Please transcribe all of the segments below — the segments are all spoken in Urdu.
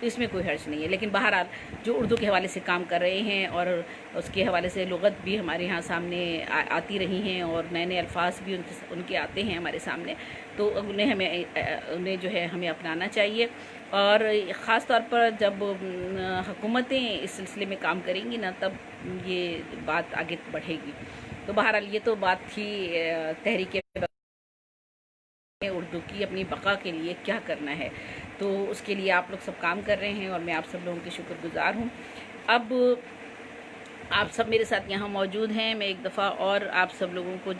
تو اس میں کوئی حرج نہیں ہے. لیکن بہرحال جو اردو کے حوالے سے کام کر رہے ہیں اور اس کے حوالے سے لغت بھی ہمارے یہاں سامنے آتی رہی ہیں اور نئے نئے الفاظ بھی ان کے آتے ہیں ہمارے سامنے، تو انہیں جو ہے ہمیں اپنانا چاہیے. اور خاص طور پر جب حکومتیں اس سلسلے میں کام کریں گی نا، تب یہ بات آگے بڑھے گی. تو بہرحال یہ تو بات تھی تحریک اردو کی. اپنی بقا کے لیے کیا کرنا ہے، تو اس کے لیے آپ لوگ سب کام کر رہے ہیں اور میں آپ سب لوگوں کی شکر گزار ہوں. اب آپ سب میرے ساتھ یہاں موجود ہیں. میں ایک دفعہ اور آپ سب لوگوں کو،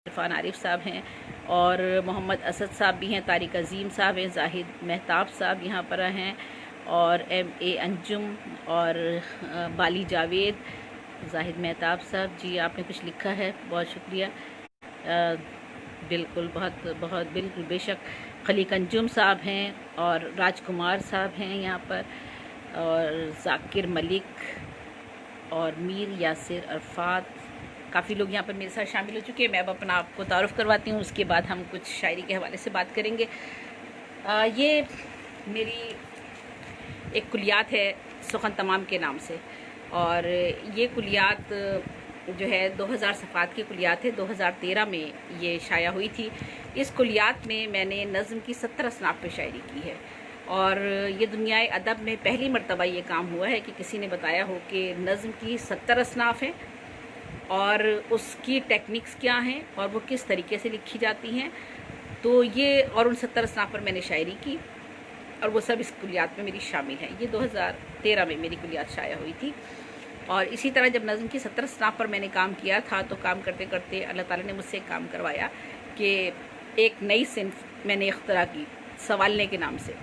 عرفان عارف صاحب ہیں اور محمد اسد صاحب بھی ہیں، طارق عظیم صاحب ہیں، زاہد مہتاب صاحب یہاں پر ہیں، اور ایم انجم اور بالی جاوید. زاہد مہتاب صاحب جی آپ نے کچھ لکھا ہے، بہت شکریہ. بالکل، بہت بہت بالکل بے شک. خلیق انجم صاحب ہیں اور راج کمار صاحب ہیں یہاں پر، اور ذاکر ملک اور میر یاسر عرفات. کافی لوگ یہاں پر میرے ساتھ شامل ہو چکے ہیں. میں اب اپنا آپ کو تعارف کرواتی ہوں، اس کے بعد ہم کچھ شاعری کے حوالے سے بات کریں گے. یہ میری ایک کلیات ہے سخن تمام کے نام سے، اور یہ کلیات جو ہے 2000 صفحات کی کلیات ہے. 2013 میں یہ شائع ہوئی تھی. اس کلیات میں میں نے نظم کی 70 اصناف پہ شاعری کی ہے، اور یہ دنیائے ادب میں پہلی مرتبہ یہ کام ہوا ہے کہ کسی نے بتایا ہو کہ نظم کی 70 اصناف ہیں اور اس کی ٹیکنکس کیا ہیں اور وہ کس طریقے سے لکھی جاتی ہیں. تو یہ، اور ان 70 اصناف پر میں نے شاعری کی، اور وہ سب اس کلیات میں میری شامل ہیں. یہ 2013 میں میری کلیات شائع ہوئی تھی. اور اسی طرح جب نظم کی 70 اصناف پر میں نے کام کیا تھا، تو کام کرتے کرتے اللہ تعالیٰ نے مجھ سے کام کروایا کہ ایک نئی صنف میں نے اختراع کی، سوالنے کے نام سے.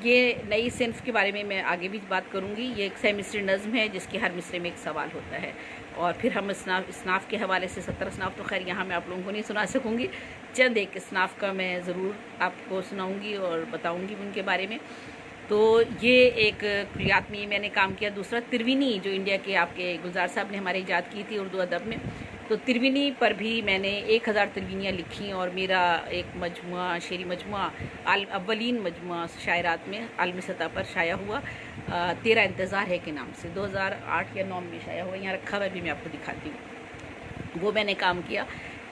یہ نئی صنف کے بارے میں آگے بھی بات کروں گی. یہ ایک 100 مصرعی نظم ہے جس کے ہر مصرعے میں ایک سوال ہوتا ہے، اور پھر ہم اصناف کے حوالے سے 70 اصناف تو خیر یہاں میں آپ لوگوں کو نہیں سنا سکوں گی، چند ایک اصناف کا میں ضرور آپ کو سناؤں گی اور بتاؤں گی ان کے بارے میں. تو یہ ایک کلیات میں نے کام کیا. دوسرا تروینی، جو انڈیا کے آپ کے گلزار صاحب نے ہمارے ایجاد کی تھی اردو ادب میں، تو تروینی پر بھی میں نے 1000 تروینیاں لکھی، اور میرا ایک مجموعہ، شعری مجموعہ، اولین مجموعہ شاعرات میں عالمی سطح پر شائع ہوا، 13 انتظار ہے کے نام سے. 2008 یا 2009 میں شائع ہوا. یہاں رکھا ہوا بھی میں آپ کو دکھاتی ہوں. وہ میں نے کام کیا.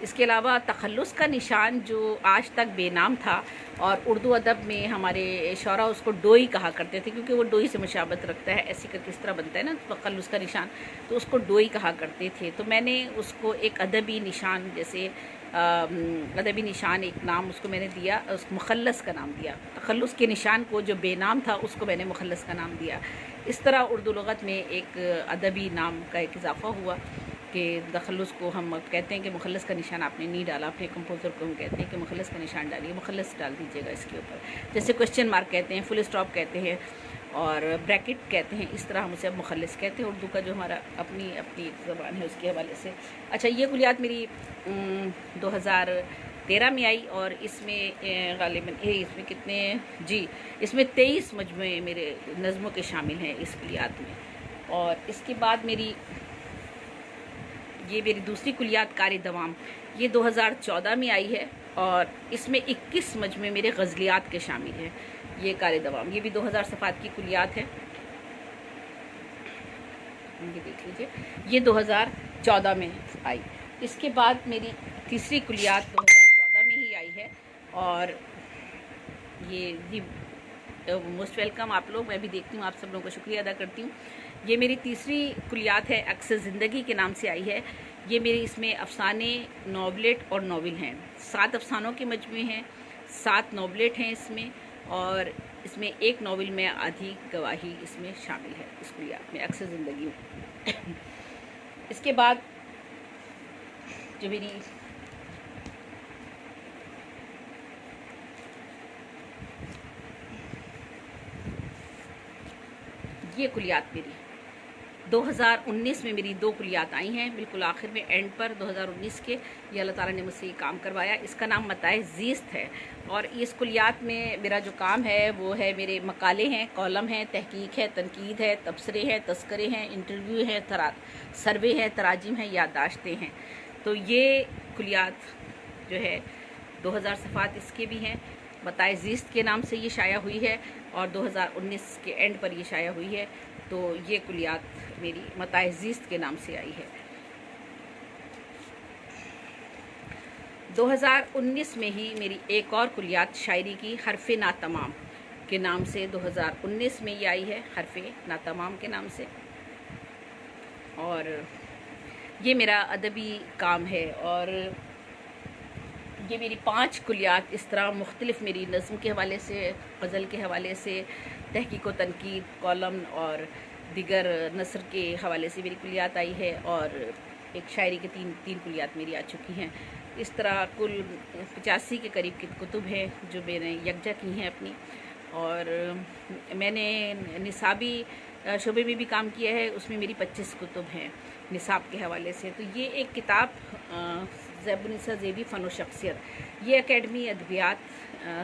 اس کے علاوہ تخلص کا نشان، جو آج تک بے نام تھا، اور اردو ادب میں ہمارے شعراء اس کو ڈوئی کہا کرتے تھے، کیونکہ وہ ڈوئی سے مشابہت رکھتا ہے، ایسی کا کس طرح بنتا ہے نا تخلص کا نشان، تو اس کو ڈوئی کہا کرتے تھے. تو میں نے اس کو ایک ادبی نشان، جیسے ادبی نشان ایک نام اس کو میں نے دیا، اس کو مخلص کا نام دیا. تخلص کے نشان کو جو بے نام تھا اس کو میں نے مخلص کا نام دیا. اس طرح اردو لغت میں ایک ادبی نام کا ایک اضافہ ہوا کہ تخلص کو ہم کہتے ہیں کہ مخلص کا نشان آپ نے نہیں ڈالا. اپنے کمپوزر کو ہم کہتے ہیں کہ مخلص کا نشان ڈالیے، مخلص ڈال دیجیے گا اس کے اوپر. جیسے کوشچن مارک کہتے ہیں، فل اسٹاپ کہتے ہیں، اور بریکٹ کہتے ہیں، اس طرح ہم اسے اب مخلص کہتے ہیں. اردو کا جو ہمارا اپنی زبان ہے اس کے حوالے سے. اچھا، یہ کلیات میری 2013 میں آئی، اور اس میں غالباً اس میں کتنے، جی اس میں 23 مجموعے میرے نظموں کے شامل ہیں اس کلیات میں. اور اس کے بعد یہ میری دوسری کلیات کار دوام، یہ 2014 میں آئی ہے، اور اس میں 21 مجموعے میرے غزلیات کے شامل ہیں. یہ کار دوام، یہ بھی 2000 صفحات کی کلیات ہے. یہ دیکھ لیجیے، یہ 2014 میں آئی. اس کے بعد میری تیسری کلیات 2014 میں ہی آئی ہے، اور یہ جی موسٹ ویلکم آپ لوگ. میں بھی دیکھتی ہوں، آپ سب لوگوں کو شکریہ ادا کرتی ہوں. یہ میری تیسری کلیات ہے، عکس زندگی کے نام سے آئی ہے. یہ میری اس میں افسانے، ناولٹ اور ناول ہیں. 7 افسانوں کے مجموعے ہیں، 7 ناولٹ ہیں اس میں، اور اس میں ایک ناول میں آدھی گواہی اس میں شامل ہے، اس کلیات میں عکس زندگی. اس کے بعد جو میری یہ کلیات میری 2019 میں میری 2 کلیات آئی ہیں، بالکل آخر میں اینڈ پر 2019 کے. یہ اللہ تعالیٰ نے مجھ سے یہ کام کروایا. اس کا نام متاع زیست ہے، اور اس کلیات میں میرا جو کام ہے وہ ہے، میرے مقالے ہیں، کالم ہیں، تحقیق ہے، تنقید ہے، تبصرے ہیں، تذکرے ہیں، انٹرویو ہیں، سروے ہیں، تراجم ہیں، یادداشتیں ہیں. تو یہ کلیات جو ہے 2000 صفحات اس کے بھی ہیں. متاع زیست کے نام سے یہ شائع ہوئی ہے. اور 2019 کے اینڈ پر یہ شائع ہوئی ہے. تو یہ کلیات میری متاع زیست کے نام سے آئی ہے. 2019 میں ہی میری ایک اور کلیات شاعری کی حرف ناتمام کے نام سے 2019 میں یہ آئی ہے، حرف ناتمام کے نام سے. اور یہ میرا ادبی کام ہے، اور یہ میری 5 کلیات اس طرح مختلف میری نظم کے حوالے سے، غزل کے حوالے سے، تحقیق و تنقید، کالم اور دیگر نثر کے حوالے سے میری کلیات آئی ہے، اور ایک شاعری کے تین کلیات میری آ چکی ہیں. اس طرح کل 85 کے قریب کی کتب ہیں جو میں نے یکجا کی ہیں اپنی. اور میں نے نصابی شعبے میں بھی کام کیا ہے، اس میں میری 25 کتب ہیں نصاب کے حوالے سے. تو یہ ایک کتاب زیب النساء زیبی فن و شخصیت، یہ اکیڈمی ادبیات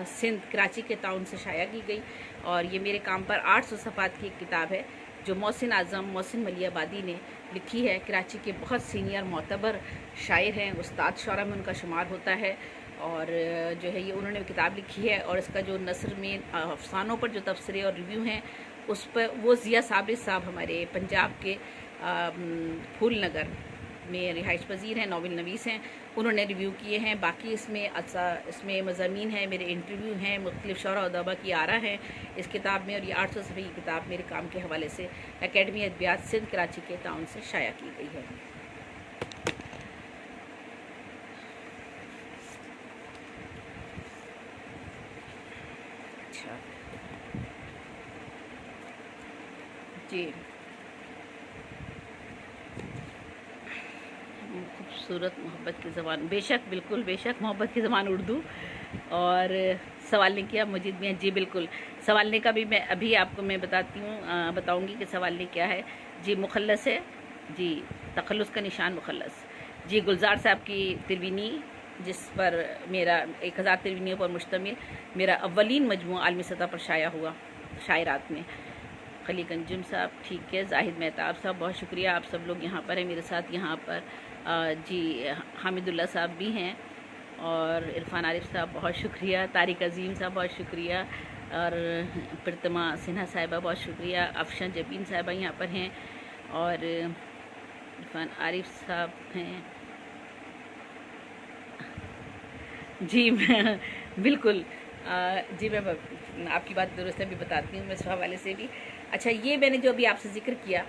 سندھ کراچی کے تعاون سے شائع کی گئی، اور یہ میرے کام پر 800 صفحات کی ایک کتاب ہے جو محسن اعظم محسن ملی آبادی نے لکھی ہے. کراچی کے بہت سینئر معتبر شاعر ہیں، استاد شعراء میں ان کا شمار ہوتا ہے، اور جو ہے یہ انہوں نے کتاب لکھی ہے. اور اس کا جو نثر میں افسانوں پر جو تبصرے اور ریویو ہیں اس پر وہ ضیاء صابری صاحب ہمارے پنجاب کے پھول نگر میں رہائش پذیر ہیں، ناول نویس ہیں، انہوں نے ریویو کیے ہیں. باقی اس میں مضامین ہیں، میرے انٹرویو ہیں، مختلف شعراء ادبا کی آرا ہیں اس کتاب میں. اور یہ 800 صفحے کی کتاب میرے کام کے حوالے سے اکیڈمی ادبیات سندھ کراچی کے تعاون سے شائع کی گئی ہے. اچھا جی، خوبصورت محبت کی زبان، بے شک، بالکل بے شک، محبت کی زبان اردو. اور سوال نے کیا مجید میں، جی بالکل، سوال نے کا بھی میں ابھی آپ کو میں بتاؤں گی کہ سوال نے کیا ہے. جی مخلص ہے، جی تخلص کا نشان مخلص. جی گلزار صاحب کی تروینی، جس پر میرا 1000 تروینیوں پر مشتمل میرا اولین مجموعہ عالمی سطح پر شائع ہوا شاعرات میں. خلیق انجم صاحب ٹھیک ہے. زاہد مہتاب صاحب بہت شکریہ، آپ سب لوگ یہاں پر ہیں میرے ساتھ یہاں پر. جی حامد اللہ صاحب بھی ہیں، اور عرفان عارف صاحب بہت شکریہ. طارق عظیم صاحب بہت شکریہ، اور پرتما سنہا صاحبہ بہت شکریہ. افشان جبین صاحبہ یہاں پر ہیں، اور عرفان عارف صاحب ہیں. جی میں بالکل، جی میں آپ کی بات درست ہے، بھی بتاتی ہوں میں اس حوالے سے بھی. اچھا، یہ میں نے جو ابھی آپ سے ذکر کیا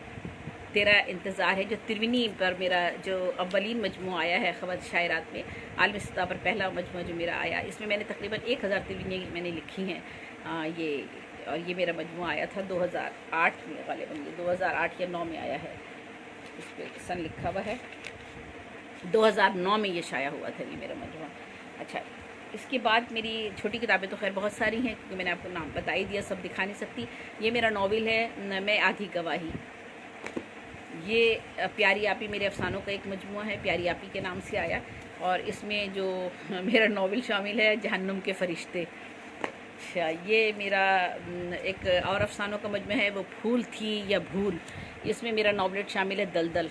تیرا انتظار ہے، جو تروینی پر میرا جو اولین مجموعہ آیا ہے خواتین شاعرات میں عالمی سطح پر پہلا مجموعہ جو میرا آیا، اس میں میں نے تقریباً 1000 تروینیاں میں نے لکھی ہیں. یہ میرا مجموعہ آیا تھا 2008 میں، غالباً یہ 2008 یا 9 میں آیا ہے، اس پہ سن لکھا ہوا ہے. 2009 میں یہ شائع ہوا تھا یہ میرا مجموعہ. اچھا، اس کے بعد میری چھوٹی کتابیں تو خیر بہت ساری ہیں، کیونکہ میں نے آپ کو نام بتا ہی دیا، سب دکھا نہیں سکتی. یہ میرا ناول ہے میں آدھی گواہی. یہ پیاری آپی میرے افسانوں کا ایک مجموعہ ہے، پیاری آپی کے نام سے آیا، اور اس میں جو میرا ناول شامل ہے جہنم کے فرشتے. اچھا، یہ میرا ایک اور افسانوں کا مجموعہ ہے، وہ پھول تھی یا بھول. اس میں میرا ناولٹ شامل ہے دلدل.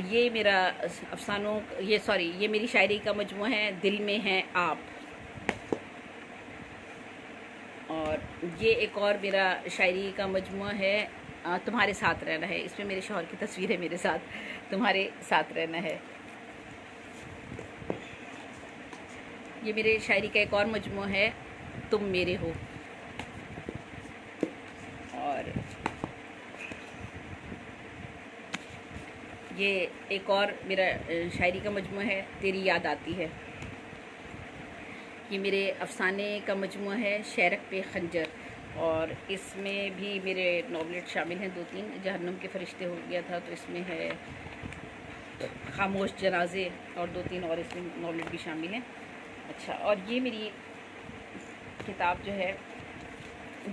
یہ میرا یہ میری شاعری کا مجموعہ ہے دل میں ہے آپ. اور یہ ایک اور میرا شاعری کا مجموعہ ہے تمہارے ساتھ رہنا ہے. اس میں میرے شوہر کی تصویر ہے میرے ساتھ، تمہارے ساتھ رہنا ہے. یہ میرے شاعری کا ایک اور مجموعہ ہے تم میرے ہو. اور یہ ایک اور میرا شاعری کا مجموعہ ہے تیری یاد آتی ہے. یہ میرے افسانے کا مجموعہ ہے شیرک پہ خنجر، اور اس میں بھی میرے ناولٹ شامل ہیں 2-3. جہنم کے فرشتے ہو گیا تھا تو اس میں ہے خاموش جنازے، اور 2-3 اور اس میں ناولٹ بھی شامل ہیں. اچھا، اور یہ میری کتاب جو ہے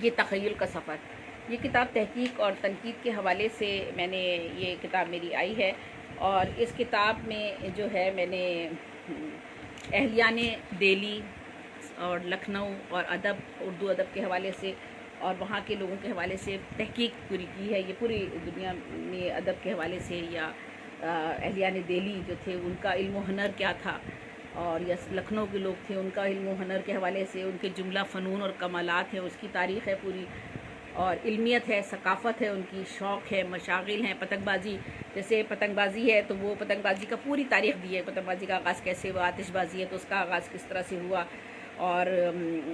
یہ تخیل کا سفر. یہ کتاب تحقیق اور تنقید کے حوالے سے میں نے یہ کتاب میری آئی ہے، اور اس کتاب میں جو ہے میں نے اہلیان دہلی اور لکھنؤ اور اردو ادب کے حوالے سے اور وہاں کے لوگوں کے حوالے سے تحقیق پوری کی ہے. یہ پوری دنیا میں ادب کے حوالے سے، یا اہلیان دہلی جو تھے ان کا علم و ہنر کیا تھا، اور یا لکھنؤ کے لوگ تھے، ان کا علم و ہنر کے حوالے سے ان کے جملہ فنون اور کمالات ہیں، اس کی تاریخ ہے پوری، اور علمیت ہے، ثقافت ہے، ان کی شوق ہے، مشاغل ہیں، پتنگ بازی، جیسے پتنگ بازی ہے تو وہ پتنگ بازی کا پوری تاریخ دی ہے، پتنگ بازی کا آغاز کیسے ہوا، آتش بازی ہے تو اس کا آغاز کس طرح سے ہوا، اور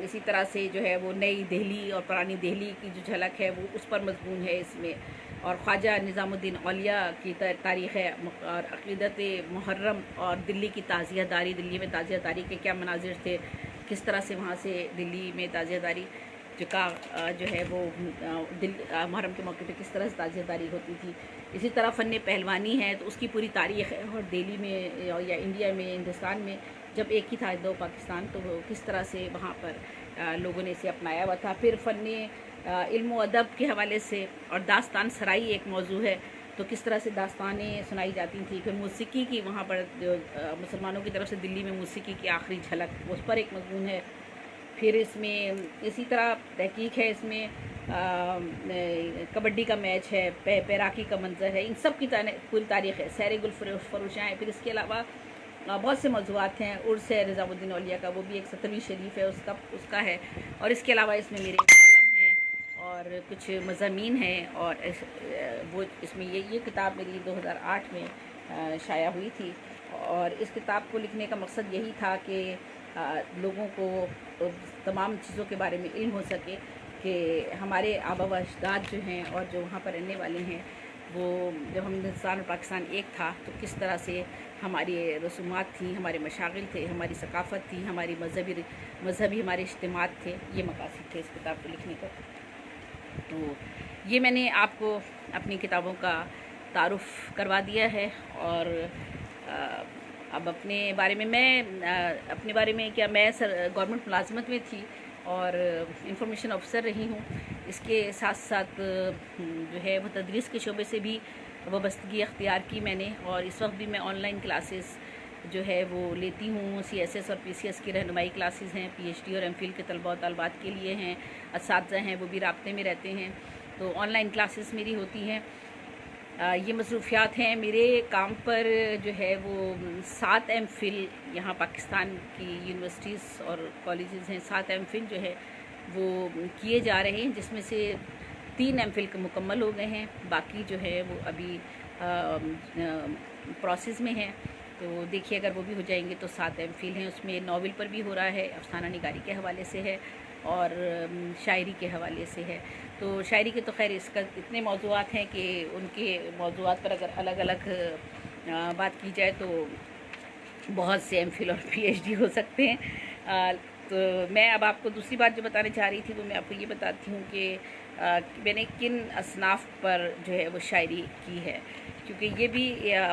اسی طرح سے جو ہے وہ نئی دہلی اور پرانی دہلی کی جو جھلک ہے وہ اس پر مضمون ہے اس میں، اور خواجہ نظام الدین اولیاء کی تاریخ ہے، اور عقیدت محرم، اور دلی کی تعزیہ داری، دلی میں تعزیہ داری کے کیا مناظر تھے، کس طرح سے وہاں سے دلی میں تعزیہ داری جو ہے وہ محرم کے موقع پہ کس طرح سے تعزیہ داری ہوتی تھی۔ اسی طرح فن پہلوانی ہے تو اس کی پوری تاریخ ہے، اور دہلی میں یا انڈیا میں، ہندوستان میں جب ایک ہی تھا دو پاکستان، تو وہ کس طرح سے وہاں پر لوگوں نے اسے اپنایا ہوا تھا۔ پھر فن علم و ادب کے حوالے سے، اور داستان سرائی ایک موضوع ہے، تو کس طرح سے داستانیں سنائی جاتی تھیں۔ پھر موسیقی کی وہاں پر جو مسلمانوں کی طرف سے دلی میں موسیقی کی آخری جھلک، اس پر ایک مضمون ہے۔ پھر اس میں اسی طرح تحقیق ہے، اس میں کبڈی کا میچ ہے، پیراکی کا منظر ہے، ان سب کی پوری تاریخ ہے، سیر گل فروشاں ہیں۔ پھر اس کے علاوہ بہت سے موضوعات ہیں، عرس ہے نظام الدین اولیاء کا، وہ بھی ایک 17ویں شریف ہے اس کا ہے، اور اس کے علاوہ اس میں میرے کالم ہیں اور کچھ مضامین ہیں، اور وہ اس میں یہ کتاب میری 2008 میں شائع ہوئی تھی، اور اس کتاب کو لکھنے کا مقصد یہی تھا کہ لوگوں کو تمام چیزوں کے بارے میں علم ہو سکے کہ ہمارے آبا و اجداد جو ہیں اور جو وہاں پر رہنے والے ہیں، وہ جب ہندوستان اور پاکستان ایک تھا تو کس طرح سے ہماری رسومات تھیں، ہمارے مشاغل تھے، ہماری ثقافت تھی، ہماری مذہبی ہمارے اجتماعات تھے، یہ مقاصد تھے اس کتاب کو لکھنے کا۔ تو یہ میں نے آپ کو اپنی کتابوں کا تعارف کروا دیا ہے، اور اب اپنے بارے میں کیا، میں گورنمنٹ ملازمت میں تھی اور انفارمیشن آفیسر رہی ہوں، اس کے ساتھ ساتھ جو ہے وہ تدریس کے شعبے سے بھی وابستگی اختیار کی میں نے، اور اس وقت بھی میں آن لائن کلاسز جو ہے وہ لیتی ہوں، CSS اور PCS کی رہنمائی کلاسز ہیں، PhD اور MPhil کے طلباء و طالبات کے لیے ہیں، اساتذہ ہیں وہ بھی رابطے میں رہتے ہیں، تو آن لائن کلاسز میری ہوتی ہیں۔ یہ مصروفیات ہیں میرے کام پر، جو ہے وہ 7 MPhil یہاں پاکستان کی یونیورسٹیز اور کالجز ہیں، 7 MPhil جو ہے وہ کیے جا رہے ہیں، جس میں سے 3 MPhil مکمل ہو گئے ہیں، باقی جو ہے وہ ابھی پروسیس میں ہیں، تو دیکھیے اگر وہ بھی ہو جائیں گے تو 7 MPhil ہیں۔ اس میں ناول پر بھی ہو رہا ہے، افسانہ نگاری کے حوالے سے ہے، اور شاعری کے حوالے سے ہے۔ تو شاعری کے تو خیر اس کا اتنے موضوعات ہیں کہ ان کے موضوعات پر اگر الگ الگ بات کی جائے تو بہت سے MPhil اور PhD ہو سکتے ہیں۔ تو میں اب آپ کو دوسری بات جو بتانے چاہ رہی تھی وہ میں آپ کو یہ بتاتی ہوں کہ میں نے کن اصناف پر جو ہے وہ شاعری کی ہے، کیونکہ یہ بھی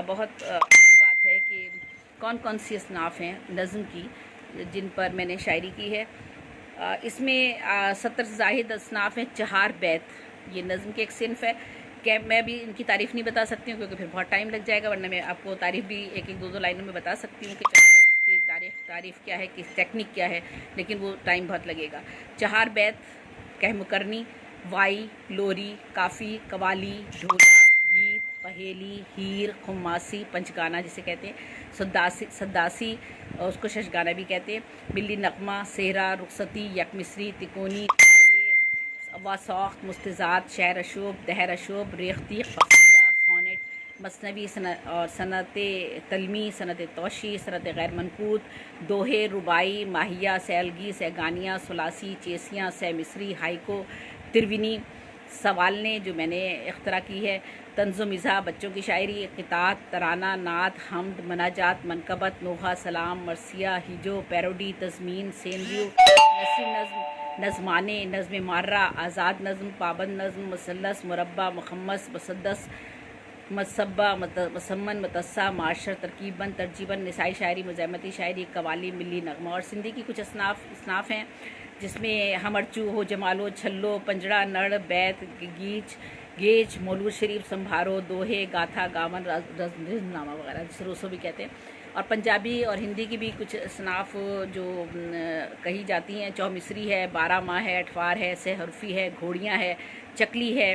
بہت اہم بات ہے کہ کون کون سی اصناف ہیں نظم کی جن پر میں نے شاعری کی ہے۔ اس میں 70 سے زائد اصناف ہیں۔ 4 بیت یہ نظم کے ایک صنف ہے، کہ میں بھی ان کی تعریف نہیں بتا سکتی ہوں کیونکہ پھر بہت ٹائم لگ جائے گا، ورنہ میں آپ کو تعریف بھی ایک 2 لائنوں میں بتا سکتی ہوں کہ 4 بیت کی تعریف کیا ہے، کس ٹیکنیک کیا ہے، لیکن وہ ٹائم بہت لگے گا۔ 4 بیت کہہ مکرنی، وائی، لوری، کافی، قوالی، ڈھولا، گیت، پہیلی، ہیر، خماسی، پنچ گانا جسے کہتے ہیں، سداسی، اس کو شش گانا بھی کہتے ہیں، ملی نغمہ، سہرا، رخصتی، یک مصری، تکونی، واسوخت، مستزاد، شعر اشوب، دہر اشوب، ریختی، قصیدہ، سونٹ، مثنوی اور صنعت تلمی، صنعت توشی، صنعت غیر منقوط، دوہے، ربائی، ماہیہ، سیلگی، سیگانیہ، ثلاثی، چیسیاں، سہ مصری، ہائیکو، ترونی، سوالنے جو میں نے اختراع کی ہے، طنز و مزاح، بچوں کی شاعری، قطعات، ترانہ، نعت، حمد، مناجات، منقبت، نوحہ، سلام، مرثیہ، ہجو، پیروڈی، تضمین، سینریو، نثری نظم، نظمانے، نظم مارہ، آزاد نظم، پابند نظم، مثلث، مربع، مخمس، مسدس، مصبہ، مسمن، متصع، معاشر، ترکیب بند، ترجیباً، نسائی شاعری، مزاحمتی شاعری، قوالی، ملی نغمہ، اور سندھی کی کچھ اصناف ہیں جس میں ہمرچو، ہو جمالو، چھلو، پنجڑا، نڑ، بیت، گیج، مولود شریف، سمبھارو، دوہے، گاتھا، گاون، رزمنامہ وغیرہ جسے روسو بھی کہتے ہیں، اور پنجابی اور ہندی کی بھی کچھ اصناف جو کہی جاتی ہیں، چو مصری ہے، 12 ماہ ہے، اٹھوار ہے، سہ حرفی ہے، گھوڑیاں ہے، چکلی ہے،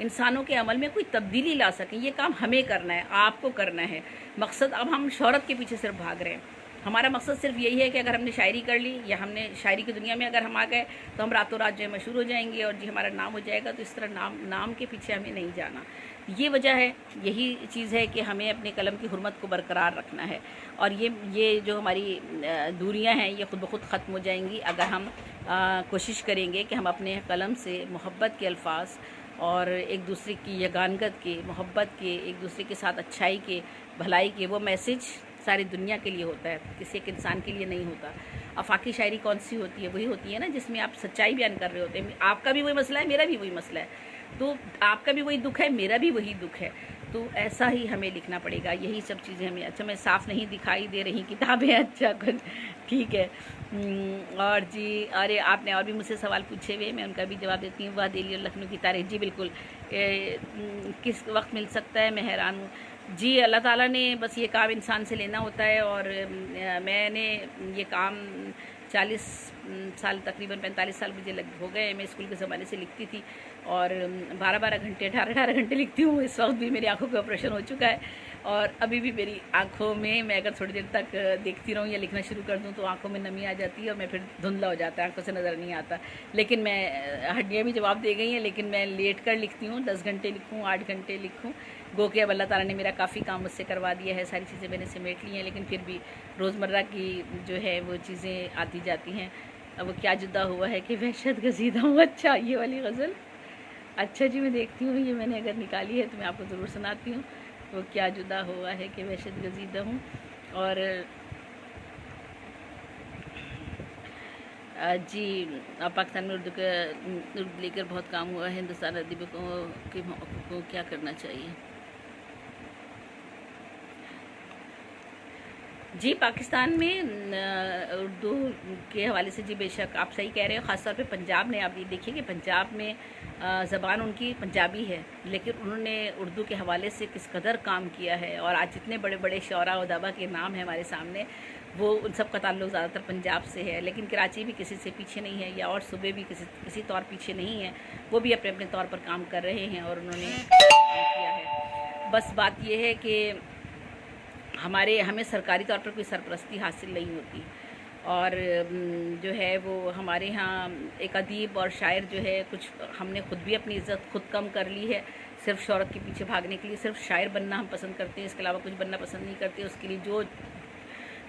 انسانوں کے عمل میں کوئی تبدیلی لا سکیں، یہ کام ہمیں کرنا ہے، آپ کو کرنا ہے۔ مقصد اب ہم شہرت کے پیچھے صرف بھاگ رہے ہیں۔ ہمارا مقصد صرف یہی ہے کہ اگر ہم نے شاعری کر لی یا ہم نے شاعری کی دنیا میں اگر ہم آ گئے تو ہم راتوں رات جو ہے مشہور ہو جائیں گے اور جی ہمارا نام ہو جائے گا، تو اس طرح نام کے پیچھے ہمیں نہیں جانا۔ یہ وجہ ہے، یہی چیز ہے کہ ہمیں اپنے قلم کی حرمت کو برقرار رکھنا ہے، اور یہ جو ہماری دوریاں ہیں یہ خود بخود ختم ہو جائیں گی اگر ہم کوشش کریں گے کہ ہم اپنے قلم سے محبت کے الفاظ اور ایک دوسرے کی یگانگت کے، محبت کے، ایک دوسرے کے ساتھ اچھائی کے، بھلائی کے، وہ میسج ساری دنیا کے لیے ہوتا ہے، کسی ایک انسان کے لیے نہیں ہوتا۔ آفاقی شاعری کون سی ہوتی ہے؟ وہی ہوتی ہے نا جس میں آپ سچائی بیان کر رہے ہوتے ہیں، آپ کا بھی وہی مسئلہ ہے، میرا بھی وہی مسئلہ ہے، تو آپ کا بھی وہی دکھ ہے، میرا بھی وہی دکھ ہے، تو ایسا ہی ہمیں لکھنا پڑے گا۔ یہی سب چیزیں ہمیں، اچھا میں صاف نہیں دکھائی دے رہی کتابیں، اچھا کچھ ٹھیک ہے۔ اور جی، ارے آپ نے اور بھی مجھ سے سوال پوچھے ہوئے، میں ان کا بھی جواب دیتی ہوں۔ وہ دہلی اور لکھنؤ کی تاریخ، جی بالکل، کس وقت مل سکتا ہے؟ میں حیران ہوں جی۔ اللہ تعالیٰ نے بس یہ کام انسان سے لینا ہوتا ہے، اور میں نے یہ کام 40 سال، تقریباً 45 سال مجھے ہو گئے، میں اسکول کے زمانے سے لکھتی تھی، اور 12 گھنٹے، 18 گھنٹے لکھتی ہوں۔ اس وقت بھی میری آنکھوں کا آپریشن ہو چکا ہے، اور ابھی بھی میری آنکھوں میں، میں اگر تھوڑی دیر تک دیکھتی رہوں یا لکھنا شروع کر دوں تو آنکھوں میں نمی آ جاتی ہے، اور میں پھر دھندلا ہو جاتا ہے، آنکھوں سے نظر نہیں آتا۔ لیکن میں، ہڈیاں بھی جواب دے گئی ہیں، لیکن میں لیٹ کر لکھتی ہوں، 10 گھنٹے لکھوں، 8 گھنٹے لکھوں، گو کہ اب اللہ تعالیٰ نے میرا کافی کام مجھ سے کروا دیا ہے، ساری چیزیں میں نے سمیٹ لی ہیں، لیکن پھر بھی روزمرہ کی جو ہے وہ چیزیں آتی جاتی ہیں۔ اب وہ کیا جدا ہوا ہے کہ وحشت گزیدہ ہوں، اچھا یہ والی غزل، اچھا جی میں دیکھتی ہوں، یہ میں نے اگر نکالی ہے تو میں آپ کو ضرور سناتی ہوں۔ وہ کیا جدا ہوا ہے کہ وحشت گزیدہ ہوں، اور جی پاکستان میں اردو لے کر بہت کام ہوا ہے، ہندوستان ادیبوں کے حقوق کو کیا کرنا چاہیے؟ جی پاکستان میں اردو کے حوالے سے جی بے شک آپ صحیح کہہ رہے ہیں، خاص طور پہ پنجاب میں آپ یہ دیکھیے کہ پنجاب میں زبان ان کی پنجابی ہے، لیکن انہوں نے اردو کے حوالے سے کس قدر کام کیا ہے، اور آج جتنے بڑے بڑے شعراء و ادبا کے نام ہیں ہمارے سامنے، وہ ان سب کا تعلق زیادہ تر پنجاب سے ہے۔ لیکن کراچی بھی کسی سے پیچھے نہیں ہے، یا اور صوبے بھی کسی طور پیچھے نہیں ہیں، وہ بھی اپنے اپنے طور پر کام کر رہے ہیں، اور انہوں نے کام کیا ہے۔ بس بات یہ ہے کہ ہمیں سرکاری طور پر کوئی سرپرستی حاصل نہیں ہوتی، اور جو ہے وہ ہمارے ہاں ایک ادیب اور شاعر جو ہے، کچھ ہم نے خود بھی اپنی عزت خود کم کر لی ہے، صرف شہرت کے پیچھے بھاگنے کے لیے، صرف شاعر بننا ہم پسند کرتے ہیں، اس کے علاوہ کچھ بننا پسند نہیں کرتے، اس کے لیے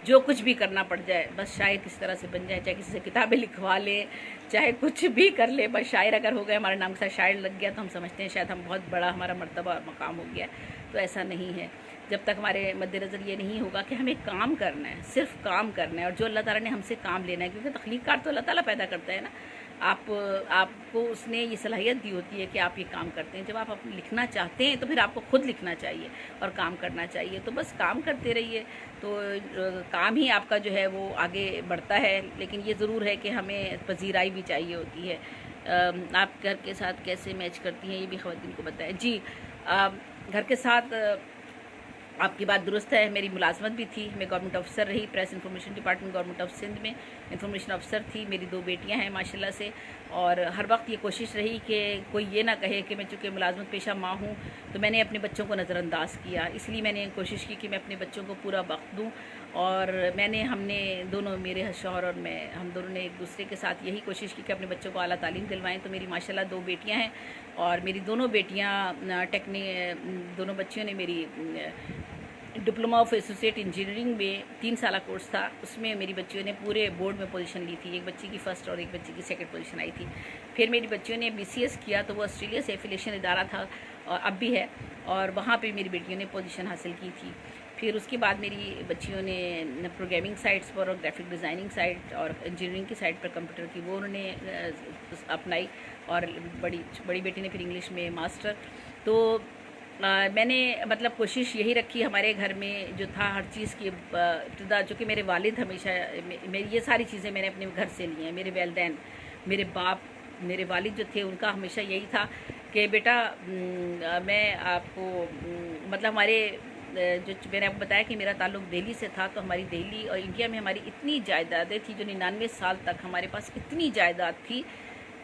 جو کچھ بھی کرنا پڑ جائے، بس شاعر کس طرح سے بن جائے، چاہے کسی سے کتابیں لکھوا لیں، چاہے کچھ بھی کر لیں، بس شاعر اگر ہو گئے، ہمارے نام کے ساتھ شاعر لگ گیا تو ہم سمجھتے ہیں شاید ہم بہت بڑا ہمارا مرتبہ اور مقام ہو گیا، تو ایسا نہیں ہے۔ جب تک ہمارے مد نظر یہ نہیں ہوگا کہ ہمیں کام کرنا ہے، صرف کام کرنا ہے، اور جو اللہ تعالیٰ نے ہم سے کام لینا ہے، کیونکہ تخلیق کار تو اللہ تعالیٰ پیدا کرتا ہے نا، آپ کو اس نے یہ صلاحیت دی ہوتی ہے کہ آپ یہ کام کرتے ہیں۔ جب آپ لکھنا چاہتے ہیں تو پھر آپ کو خود لکھنا چاہیے اور کام کرنا چاہیے، تو بس کام کرتے رہیے، تو کام ہی آپ کا جو ہے وہ آگے بڑھتا ہے۔ لیکن یہ ضرور ہے کہ ہمیں پذیرائی بھی چاہیے ہوتی ہے۔ آپ گھر کے ساتھ کیسے میچ کرتی ہیں، یہ بھی خواتین کو بتائیں۔ جی گھر کے ساتھ آپ کی بات درست ہے، میری ملازمت بھی تھی، میں گورنمنٹ افسر رہی، press information department government of Sindh میں انفارمیشن افسر تھی، میری 2 بیٹیاں ہیں ماشاءاللہ سے، اور ہر وقت یہ کوشش رہی کہ کوئی یہ نہ کہے کہ میں چونکہ ملازمت پیشہ ماں ہوں تو میں نے اپنے بچوں کو نظر انداز کیا، اس لیے میں نے کوشش کی کہ میں اپنے بچوں کو پورا وقت دوں، اور ہم نے دونوں، میرے شوہر اور میں، ہم دونوں نے ایک دوسرے کے ساتھ یہی کوشش کی کہ اپنے بچوں کو اعلیٰ تعلیم دلوائیں۔ تو میری ماشاءاللہ 2 بیٹیاں ہیں، اور میری دونوں بیٹیاں دونوں بچیوں نے میری ڈپلوما آف ایسوسیٹ انجینئرنگ میں 3 سالہ کورس تھا، اس میں میری بچیوں نے پورے بورڈ میں پوزیشن لی تھی، ایک بچی کی فرسٹ اور ایک بچی کی سیکنڈ پوزیشن آئی تھی۔ پھر میری بچیوں نے BCS کیا، تو وہ آسٹریلیا سے ایفیلیشن ادارہ تھا اور اب بھی ہے، اور وہاں پہ میری بیٹیوں نے پوزیشن حاصل کی تھی۔ پھر اس کے بعد میری بچیوں نے پروگرامنگ سائٹس پر اور گرافک ڈیزائننگ سائٹ اور انجینئرنگ کی سائٹ پر کمپیوٹر کی وہ انہوں نے اپنائی، اور بڑی بیٹی نے پھر انگلش میں ماسٹر۔ تو میں نے مطلب کوشش یہی رکھی، ہمارے گھر میں جو تھا ہر چیز کی ابتدا، چونکہ میرے والد ہمیشہ یہ ساری چیزیں میں نے اپنے گھر سے لی ہیں، میرے والدین، میرے باپ، میرے والد جو تھے ان کا ہمیشہ یہی تھا کہ بیٹا میں آپ کو مطلب ہمارے جو میں نے آپ کو بتایا کہ میرا تعلق دہلی سے تھا، تو ہماری دہلی اور انڈیا میں ہماری اتنی جائیدادیں تھیں، جو 99 سال تک ہمارے پاس اتنی جائیداد تھی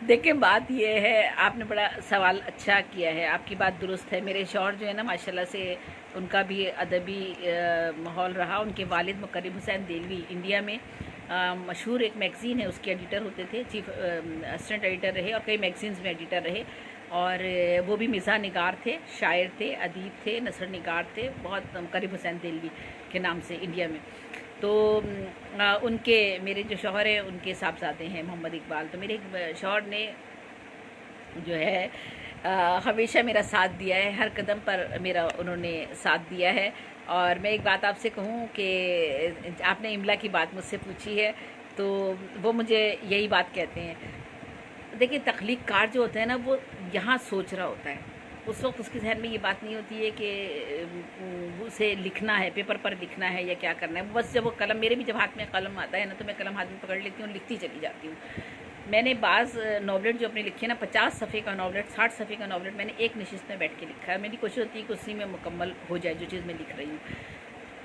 دیکھیں بات یہ ہے، آپ نے بڑا سوال اچھا کیا ہے، آپ کی بات درست ہے۔ میرے شوہر جو ہے نا ماشاءاللہ سے ان کا بھی ادبی ماحول رہا۔ ان کے والد مکرم حسین دہلوی انڈیا میں مشہور ایک میگزین ہے اس کے ایڈیٹر ہوتے تھے، چیف اسسٹنٹ ایڈیٹر رہے، اور کئی میگزینز میں ایڈیٹر رہے، اور وہ بھی مزاح نگار تھے، شاعر تھے، ادیب تھے، نثر نگار تھے، بہت مکرم حسین دہلوی کے نام سے انڈیا میں۔ تو ان کے میرے جو شوہر ہیں ان کے صاحبزادے ہیں محمد اقبال، تو میرے شوہر نے جو ہے ہمیشہ میرا ساتھ دیا ہے، ہر قدم پر میرا انہوں نے ساتھ دیا ہے۔ اور میں ایک بات آپ سے کہوں کہ آپ نے املا کی بات مجھ سے پوچھی ہے، تو وہ مجھے یہی بات کہتے ہیں، دیکھیں تخلیق کار جو ہوتا ہے نا وہ یہاں سوچ رہا ہوتا ہے، اس وقت اس کے ذہن میں یہ بات نہیں ہوتی ہے کہ اسے لکھنا ہے، پیپر پر لکھنا ہے یا کیا کرنا ہے، بس جب وہ قلم، میرے بھی جب ہاتھ میں قلم آتا ہے نا تو میں قلم ہاتھ میں پکڑ لیتی ہوں، لکھتی چلی جاتی ہوں۔ میں نے بعض ناولٹ جو اپنے لکھے نا 50 صفحے کا ناولٹ، 60 صفحے کا ناولٹ میں نے ایک نشست میں بیٹھ کے لکھا ہے۔ میری کوشش ہوتی ہے کہ اسی میں مکمل ہو جائے جو چیز میں لکھ رہی ہوں۔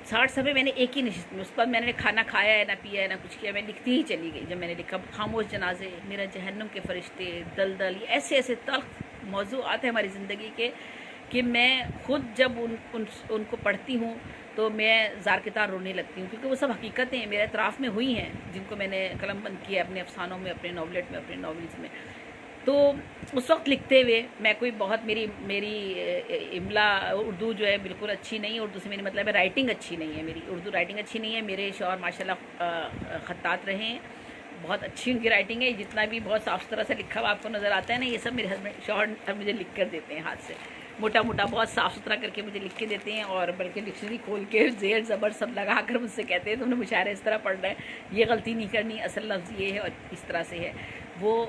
60 صفحے میں نے ایک ہی نشست میں، اس کے بعد میں نے کھانا کھایا ہے نہ پیا ہے نہ کچھ کیا، میں لکھتی ہی چلی گئی۔ جب میں نے لکھا خاموش جنازے، میرا جہنم کے فرشتے، دلدل، یہ ایسے ایسے تلخ موضوعات ہیں ہماری زندگی کے کہ میں خود جب ان کو پڑھتی ہوں تو میں زار کے تار رونے لگتی ہوں، کیونکہ وہ سب حقیقتیں میرے اطراف میں ہوئی ہیں جن کو میں نے قلم بند کیا اپنے افسانوں میں، اپنے ناولٹ میں، اپنے ناولز میں۔ تو اس وقت لکھتے ہوئے میں کوئی بہت میری املا اردو جو ہے بالکل اچھی نہیں، اردو سے میری مطلب ہے رائٹنگ اچھی نہیں ہے، میری اردو رائٹنگ اچھی نہیں ہے۔ میرے شوہر ماشاءاللہ خطاط رہے ہیں، بہت اچھی ان کی رائٹنگ ہے، جتنا بھی بہت صاف ستھرا سا لکھا ہوا آپ کو نظر آتا ہے نا، یہ سب میرے ہسبینڈ شوہر مجھے لکھ کر دیتے ہیں ہاتھ سے، موٹا موٹا بہت صاف ستھرا کر کے مجھے لکھ کے دیتے ہیں، اور بلکہ ڈکشنری کھول کے زیر زبر سب لگا کر مجھ سے کہتے ہیں تم نے مشاعرہ اس طرح پڑھنا ہے، یہ غلطی نہیں کرنی، اصل لفظ یہ ہے اور اس طرح سے ہے، وہ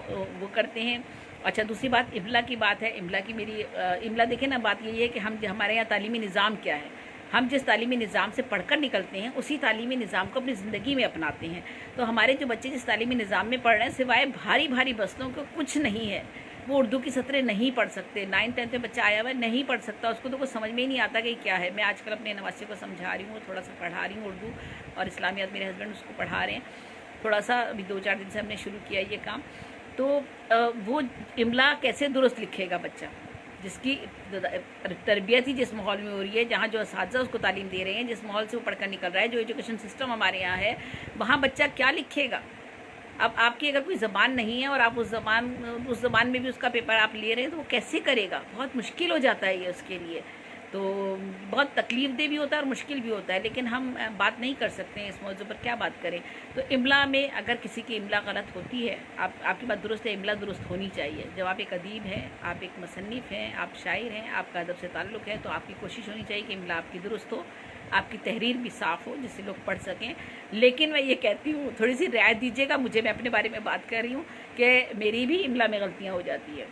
کرتے ہیں۔ اچھا دوسری بات املا کی بات ہے، املا کی میری املا دیکھیں نا، بات یہی ہے کہ ہمارے یہاں تعلیمی نظام کیا ہے، ہم جس تعلیمی نظام سے پڑھ کر نکلتے ہیں اسی تعلیمی نظام کو اپنی زندگی میں اپناتے ہیں۔ تو ہمارے جو بچے جس تعلیمی نظام میں پڑھ رہے ہیں سوائے بھاری بھاری بستوں کو کچھ نہیں ہے، وہ اردو کی سطریں نہیں پڑھ سکتے۔ 9th 10th میں بچہ آیا ہوا ہے نہیں پڑھ سکتا، اس کو تو کچھ سمجھ میں ہی نہیں آتا کہ یہ کیا ہے۔ میں آج کل اپنے نواسی کو سمجھا رہی ہوں، تھوڑا سا پڑھا رہی ہوں اردو اور اسلامیات، میرے ہسبینڈ اس کو پڑھا رہے ہیں تھوڑا سا، ابھی 2-4 دن سے ہم نے شروع کیا یہ کام۔ تو وہ املا کیسے درست لکھے گا بچہ جس کی تربیت ہی جس ماحول میں ہو رہی ہے، جہاں جو اساتذہ اس کو تعلیم دے رہے ہیں، جس ماحول سے وہ پڑھ کر نکل رہا ہے، جو ایجوکیشن سسٹم ہمارے یہاں ہے، وہاں بچہ کیا لکھے گا؟ اب آپ کی اگر کوئی زبان نہیں ہے اور آپ اس زبان میں بھی اس کا پیپر آپ لے رہے ہیں تو وہ کیسے کرے گا؟ بہت مشکل ہو جاتا ہے یہ اس کے لیے، تو بہت تکلیف دہ بھی ہوتا ہے اور مشکل بھی ہوتا ہے، لیکن ہم بات نہیں کر سکتے ہیں اس موضوع پر، کیا بات کریں۔ تو املا میں اگر کسی کی املا غلط ہوتی ہے، آپ کی بات درست ہے، املا درست ہونی چاہیے۔ جب آپ ایک ادیب ہیں، آپ ایک مصنف ہیں، آپ شاعر ہیں، آپ کا ادب سے تعلق ہے، تو آپ کی کوشش ہونی چاہیے کہ املا آپ کی درست ہو، آپ کی تحریر بھی صاف ہو جس سے لوگ پڑھ سکیں۔ لیکن میں یہ کہتی ہوں تھوڑی سی رعایت دیجیے گا مجھے، میں اپنے بارے میں بات کر رہی ہوں کہ میری بھی املا میں غلطیاں ہو جاتی ہیں،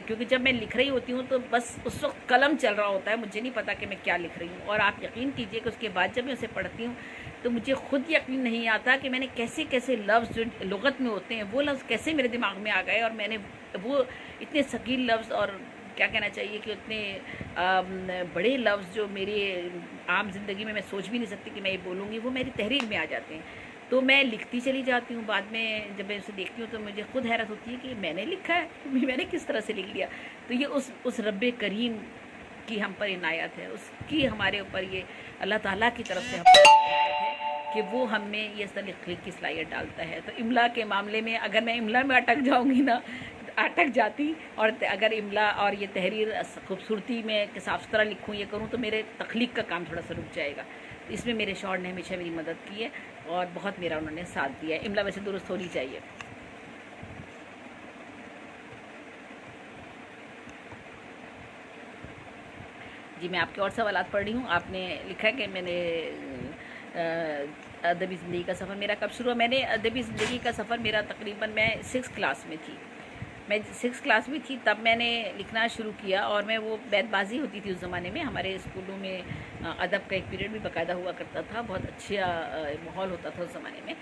کیونکہ جب میں لکھ رہی ہوتی ہوں تو بس اس وقت قلم چل رہا ہوتا ہے، مجھے نہیں پتا کہ میں کیا لکھ رہی ہوں، اور آپ یقین کیجئے کہ اس کے بعد جب میں اسے پڑھتی ہوں تو مجھے خود یقین نہیں آتا کہ میں نے کیسے کیسے لفظ جو لغت میں ہوتے ہیں وہ لفظ کیسے میرے دماغ میں آ گئے، اور میں نے وہ اتنے ثقیل لفظ، اور کیا کہنا چاہیے کہ اتنے بڑے لفظ جو میری عام زندگی میں سوچ بھی نہیں سکتی کہ میں یہ بولوں گی، وہ میری تحریر میں آ جاتے ہیں، تو میں لکھتی چلی جاتی ہوں۔ بعد میں جب میں اسے دیکھتی ہوں تو مجھے خود حیرت ہوتی ہے کہ میں نے لکھا ہے، میں نے کس طرح سے لکھ لیا۔ تو یہ اس رب کریم کی ہم پر عنایت ہے، اس کی ہمارے اوپر یہ اللہ تعالیٰ کی طرف سے ہم پر عنایت ہے کہ وہ ہم میں یہ تخلیق کی صلاحیت ڈالتا ہے۔ تو املا کے معاملے میں اگر میں املا میں اٹک جاؤں گی نا، اٹک جاتی، اور اگر املا اور یہ تحریر خوبصورتی میں صاف ستھرا لکھوں یہ کروں تو میرے تخلیق کا کام تھوڑا سا رک جائے گا۔ اس میں میرے شوہر نے ہمیشہ میری مدد کی ہے اور بہت میرا انہوں نے ساتھ دیا ہے۔ املا ویسے درست ہونی چاہیے۔ جی میں آپ کے اور سوالات پڑھ رہی ہوں۔ آپ نے لکھا کہ میں نے ادبی زندگی کا سفر میرا کب شروع ہوا؟ میں نے ادبی زندگی کا سفر میرا تقریباً میں 6 کلاس میں تھی، میں 6 کلاس میں تھی تب میں نے لکھنا شروع کیا، اور میں وہ بیت بازی ہوتی تھی اس زمانے میں، ہمارے اسکولوں میں ادب کا ایک پیریڈ بھی باقاعدہ ہوا کرتا تھا، بہت اچھا ماحول ہوتا تھا اس زمانے میں،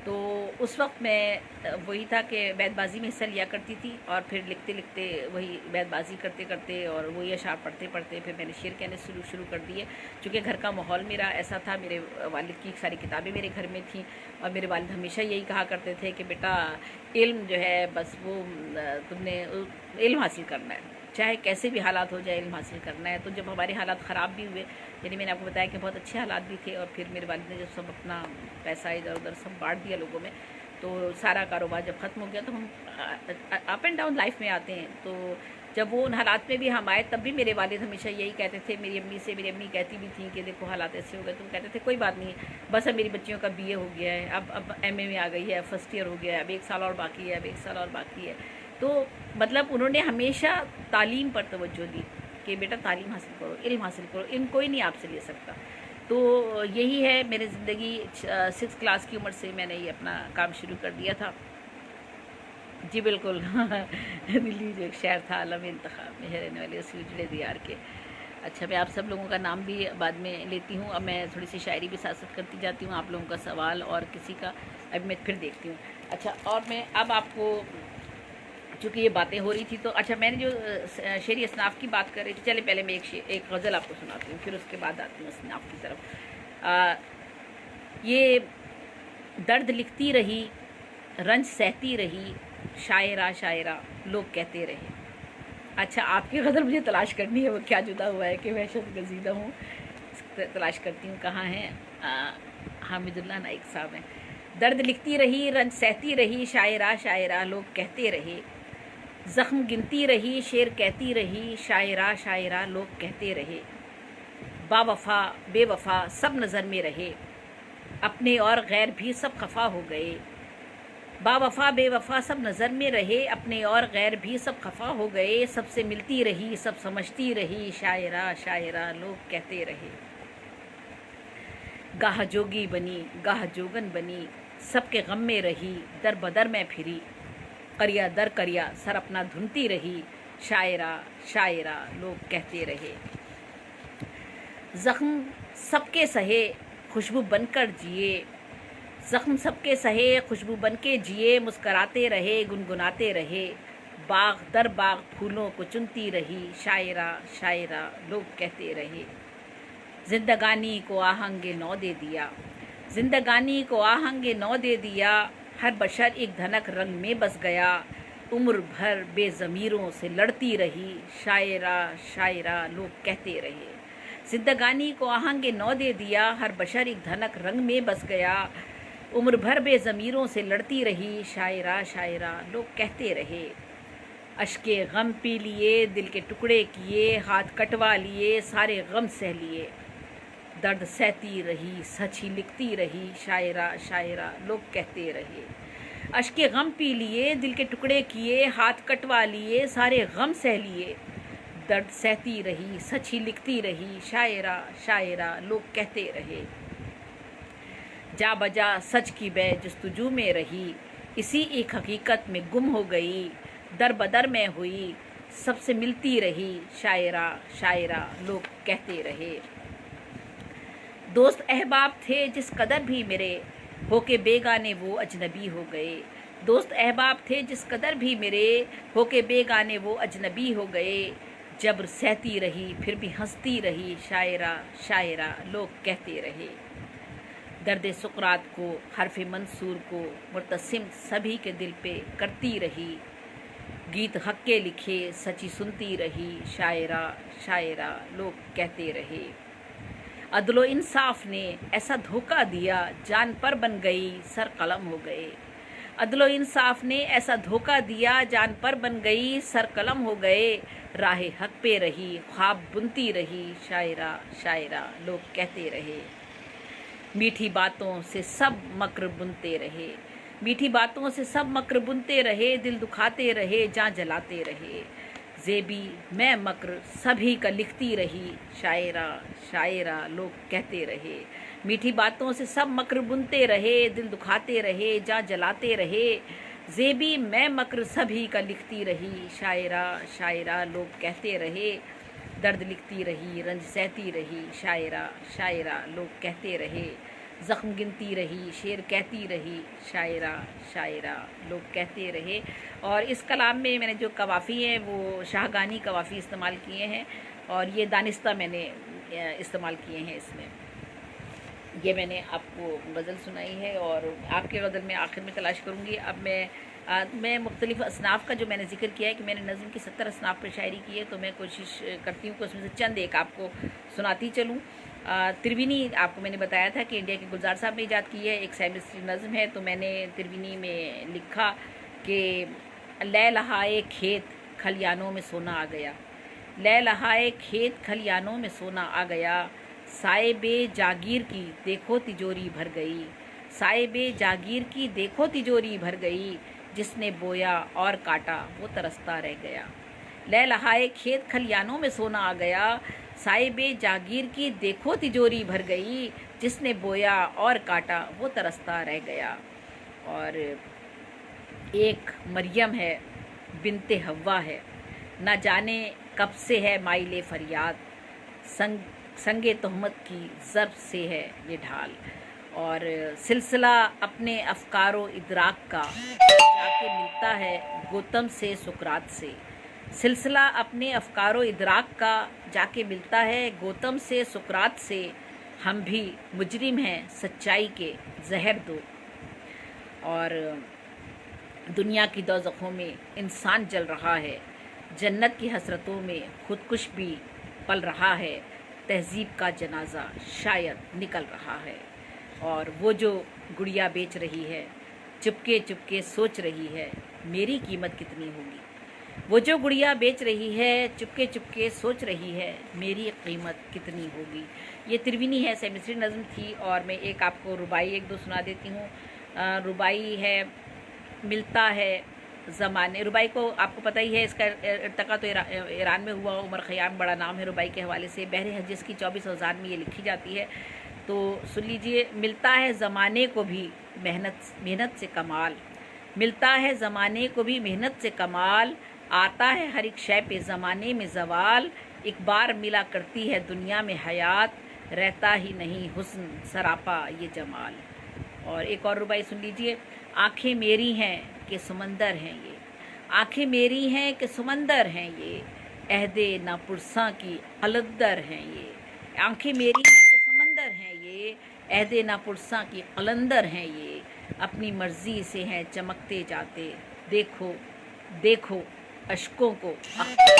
تو اس وقت میں وہی تھا کہ بیت بازی میں حصہ لیا کرتی تھی، اور پھر لکھتے لکھتے وہی بیت بازی کرتے کرتے اور وہی اشعار پڑھتے پڑھتے پھر میں نے شعر کہنے شروع کر دیے، چونکہ گھر کا ماحول میرا ایسا تھا، میرے والد کی ساری کتابیں میرے گھر میں تھیں، اور میرے والد ہمیشہ یہی کہا کرتے تھے کہ بیٹا علم جو ہے بس وہ تم نے علم حاصل کرنا ہے، چاہے کیسے بھی حالات ہو جائے علم حاصل کرنا ہے۔ تو جب ہمارے حالات خراب بھی ہوئے، یعنی میں نے آپ کو بتایا کہ بہت اچھے حالات بھی تھے، اور پھر میرے والد نے جب سب اپنا پیسہ ادھر ادھر سب بانٹ دیا لوگوں میں، تو سارا کاروبار جب ختم ہو گیا تو ہم اپ اینڈ ڈاؤن لائف میں آتے ہیں، تو جب وہ ان حالات میں بھی ہم آئے تب بھی میرے والد ہمیشہ یہی کہتے تھے میری امی سے، میری امی کہتی بھی تھیں کہ دیکھو حالات ایسے ہو گئے، تو وہ کہتے تھے کوئی بات نہیں، بس اب میری بچیوں کا بی اے ہو گیا ہے، اب ایم اے میں آ گئی ہے، فرسٹ ایئر ہو گیا ہے، اب 1 سال اور باقی ہے، اب 1 سال اور باقی ہے۔ تو مطلب انہوں نے ہمیشہ تعلیم پر توجہ دی کہ بیٹا تعلیم حاصل کرو، علم حاصل کرو، علم کوئی نہیں آپ سے لے سکتا۔ تو یہی ہے میری زندگی، 6 کلاس کی عمر سے میں نے یہ اپنا کام شروع کر دیا تھا۔ جی بالکل دلی جو ایک شہر تھا عالم انتخاب میں رہنے والے اسی اجڑے دیار کے۔ اچھا، میں آپ سب لوگوں کا نام بھی بعد میں لیتی ہوں، اب میں تھوڑی سی شاعری بھی ساتھ کرتی جاتی ہوں، آپ لوگوں کا سوال اور کسی کا اب میں پھر دیکھتی ہوں۔ اچھا، اور میں اب آپ کو چونکہ یہ باتیں ہو رہی تھی تو اچھا میں نے جو شعری اصناف کی بات کر رہی تھی، چلے پہلے میں ایک غزل آپ کو سناتی ہوں، پھر اس کے بعد آتی ہوں اصناف کی طرف۔ یہ درد لکھتی رہی، رنج سہتی رہی، شاعرہ لوگ کہتے رہے۔ اچھا، آپ کی غزل مجھے تلاش کرنی ہے، وہ کیا جدا ہوا ہے کہ وحشت گزیدہ ہوں، تلاش کرتی ہوں کہاں ہیں۔ حامد اللہ نائک صاحب ہیں۔ درد لکھتی رہی، رنج سہتی رہی، شاعرہ لوگ کہتے رہے، زخم گنتی رہی، شعر کہتی رہی، شاعرہ لوگ کہتے رہے، با وفا بے وفا سب نظر میں رہے، اپنے اور غیر بھی سب خفا ہو گئے، با وفا بے وفا سب نظر میں رہے، اپنے اور غیر بھی سب خفا ہو گئے، سب سے ملتی رہی سب سمجھتی رہی، شاعرہ لوگ کہتے رہے، گاہ جوگی بنی گاہ جوگن بنی، سب کے غم میں رہی، در بدر میں پھری، قریہ در قریہ سر اپنا دھنتی رہی، شاعرہ لوگ کہتے رہے، زخم سب کے سہے خوشبو بن کر جیے، زخم سب کے سہے خوشبو بن کے جیے، مسکراتے رہے گنگناتے رہے، باغ در باغ پھولوں کو چنتی رہی، شاعرہ لوگ کہتے رہے، زندگانی کو آہنگ نو دے دیا، زندگانی کو آہنگ نو دے دیا، ہر بشر ایک دھنک رنگ میں بس گیا، عمر بھر بے ضمیروں سے لڑتی رہی، شاعرہ لوگ کہتے رہے، زندگانی کو آہنگ نو دے دیا، ہر بشر ایک دھنک رنگ میں بس گیا، عمر بھر بے ضمیروں سے لڑتی رہی، شاعرہ لوگ کہتے رہے، اشک غم پی لیے دل کے ٹکڑے کیے، ہاتھ کٹوا لیے سارے غم سہ لیے، درد سہتی رہی سچ ہی لکھتی رہی، شاعرہ لوگ کہتے رہے، اشک غم پی لیے دل کے ٹکڑے کیے، ہاتھ کٹوا لیے سارے غم سہ لیے، درد سہتی رہی سچ ہی لکھتی رہی، شاعرہ لوگ کہتے رہے، جا بجا سچ کی بے جستجو میں رہی، اسی ایک حقیقت میں گم ہو گئی، در بدر میں ہوئی سب سے ملتی رہی، شاعرہ لوگ کہتے رہے، دوست احباب تھے جس قدر بھی میرے، ہو کے بیگانے وہ اجنبی ہو گئے، دوست احباب تھے جس قدر بھی میرے، ہو کے بیگانے وہ اجنبی ہو گئے، جبر سہتی رہی پھر بھی ہنستی رہی، شاعرہ لوگ کہتے رہے، درد سقراط کو حرف منصور کو مرتسم سبھی کے دل پہ کرتی رہی، گیت حق کے لکھے سچی سنتی رہی، شاعرہ لوگ کہتے رہے، عدل و انصاف نے ایسا دھوکہ دیا جان پر بن گئی سر قلم ہو گئے، عدل و انصاف نے ایسا دھوکہ دیا جان پر بن گئی سر قلم ہو گئے، راہ حق پہ رہی خواب بنتی رہی، شاعرہ لوگ کہتے رہے، میٹھی باتوں سے سب مکر بنتے رہے، میٹھی باتوں سے سب مکر بنتے رہے، دل دکھاتے رہے جاں جلاتے رہے، زیبی میں مکر سبھی کا لکھتی رہی، شاعرہ لوگ کہتے رہے، میٹھی باتوں سے سب مکر بنتے رہے، دل دکھاتے رہے جاں جلاتے رہے، زیبی میں مکر سبھی کا لکھتی رہی، شاعرہ لوگ کہتے رہے، درد لکھتی رہی رنج سہتی رہی، شاعرہ لوگ کہتے رہے، زخم گنتی رہی، شعر کہتی رہی، شاعرہ شاعرہ لوگ کہتے رہے۔ اور اس کلام میں میں نے جو قوافی ہیں وہ شاہگانی قوافی استعمال کیے ہیں، اور یہ دانستہ میں نے استعمال کیے ہیں اس میں۔ یہ میں نے آپ کو غزل سنائی ہے، اور آپ کے غزل میں آخر میں تلاش کروں گی۔ اب میں مختلف اصناف کا جو میں نے ذکر کیا ہے کہ میں نے نظم کی 70 اصناف پر شاعری کی ہے، تو میں کوشش کرتی ہوں کہ اس میں سے چند ایک آپ کو سناتی چلوں۔ ترونی آپ کو میں نے بتایا تھا کہ انڈیا کے گلزار صاحب نے ایجاد کی ہے، ایک سیمسٹری نظم ہے، تو میں نے ترونی میں لکھا کہ لے لہائے کھیت کھلیانوں میں سونا آ گیا، لے لہائے کھیت کھلیانوں میں سونا آ گیا، صاحب جاگیر کی دیکھو تجوری بھر گئی، صاحب جاگیر کی دیکھو تجوری بھر گئی، جس نے بویا اور کاٹا وہ ترستا رہ گیا، لے لہائے کھیت کھلیانوں میں سونا آ گیا، صاحب جاگیر کی دیکھو تجوری بھر گئی، جس نے بویا اور کاٹا وہ ترستا رہ گیا۔ اور ایک مریم ہے بنت حوا ہے، نہ جانے کب سے ہے مائل فریاد، سنگ تہمت کی ضرب سے ہے یہ ڈھال، اور سلسلہ اپنے افکار و ادراک کا جا کے ملتا ہے گوتم سے سقراط سے، سلسلہ اپنے افکار و ادراک کا جا کے ملتا ہے گوتم سے سقراط سے، ہم بھی مجرم ہیں سچائی کے زہر دو۔ اور دنیا کی دوزخوں میں انسان جل رہا ہے، جنت کی حسرتوں میں خودکش بھی پل رہا ہے، تہذیب کا جنازہ شاید نکل رہا ہے۔ اور وہ جو گڑیا بیچ رہی ہے چپکے چپکے سوچ رہی ہے میری قیمت کتنی ہوگی، وہ جو گڑیا بیچ رہی ہے چپکے چپکے سوچ رہی ہے میری قیمت کتنی ہوگی۔ یہ ترونی ہے، سیمسٹری نظم تھی۔ اور میں ایک آپ کو ربائی ایک دو سنا دیتی ہوں۔ ربائی ہے ملتا ہے زمانے، ربائی کو آپ کو پتہ ہی ہے، اس کا ارتقا تو ایران میں ہوا، عمر خیام بڑا نام ہے ربائی کے حوالے سے، بحر حجز کی 24 اوزان میں یہ لکھی جاتی ہے، تو سن لیجئے۔ ملتا ہے زمانے کو بھی محنت سے کمال، ملتا ہے زمانے کو بھی محنت سے کمال، آتا ہے ہر ایک شے پہ زمانے میں زوال، ایک بار ملا کرتی ہے دنیا میں حیات، رہتا ہی نہیں حسن سراپا یہ جمال۔ اور ایک اور ربائی سن لیجئے۔ آنکھیں میری ہیں کہ سمندر ہیں یہ، آنکھیں میری ہیں کہ سمندر ہیں یہ، عہد ناپرساں کی قلندر ہیں یہ، آنکھیں میری ہیں کہ سمندر ہیں یہ، عہد ناپرساں کی قلندر ہیں یہ، اپنی مرضی سے ہیں چمکتے جاتے، دیکھو دیکھو اشکوں کو اختر۔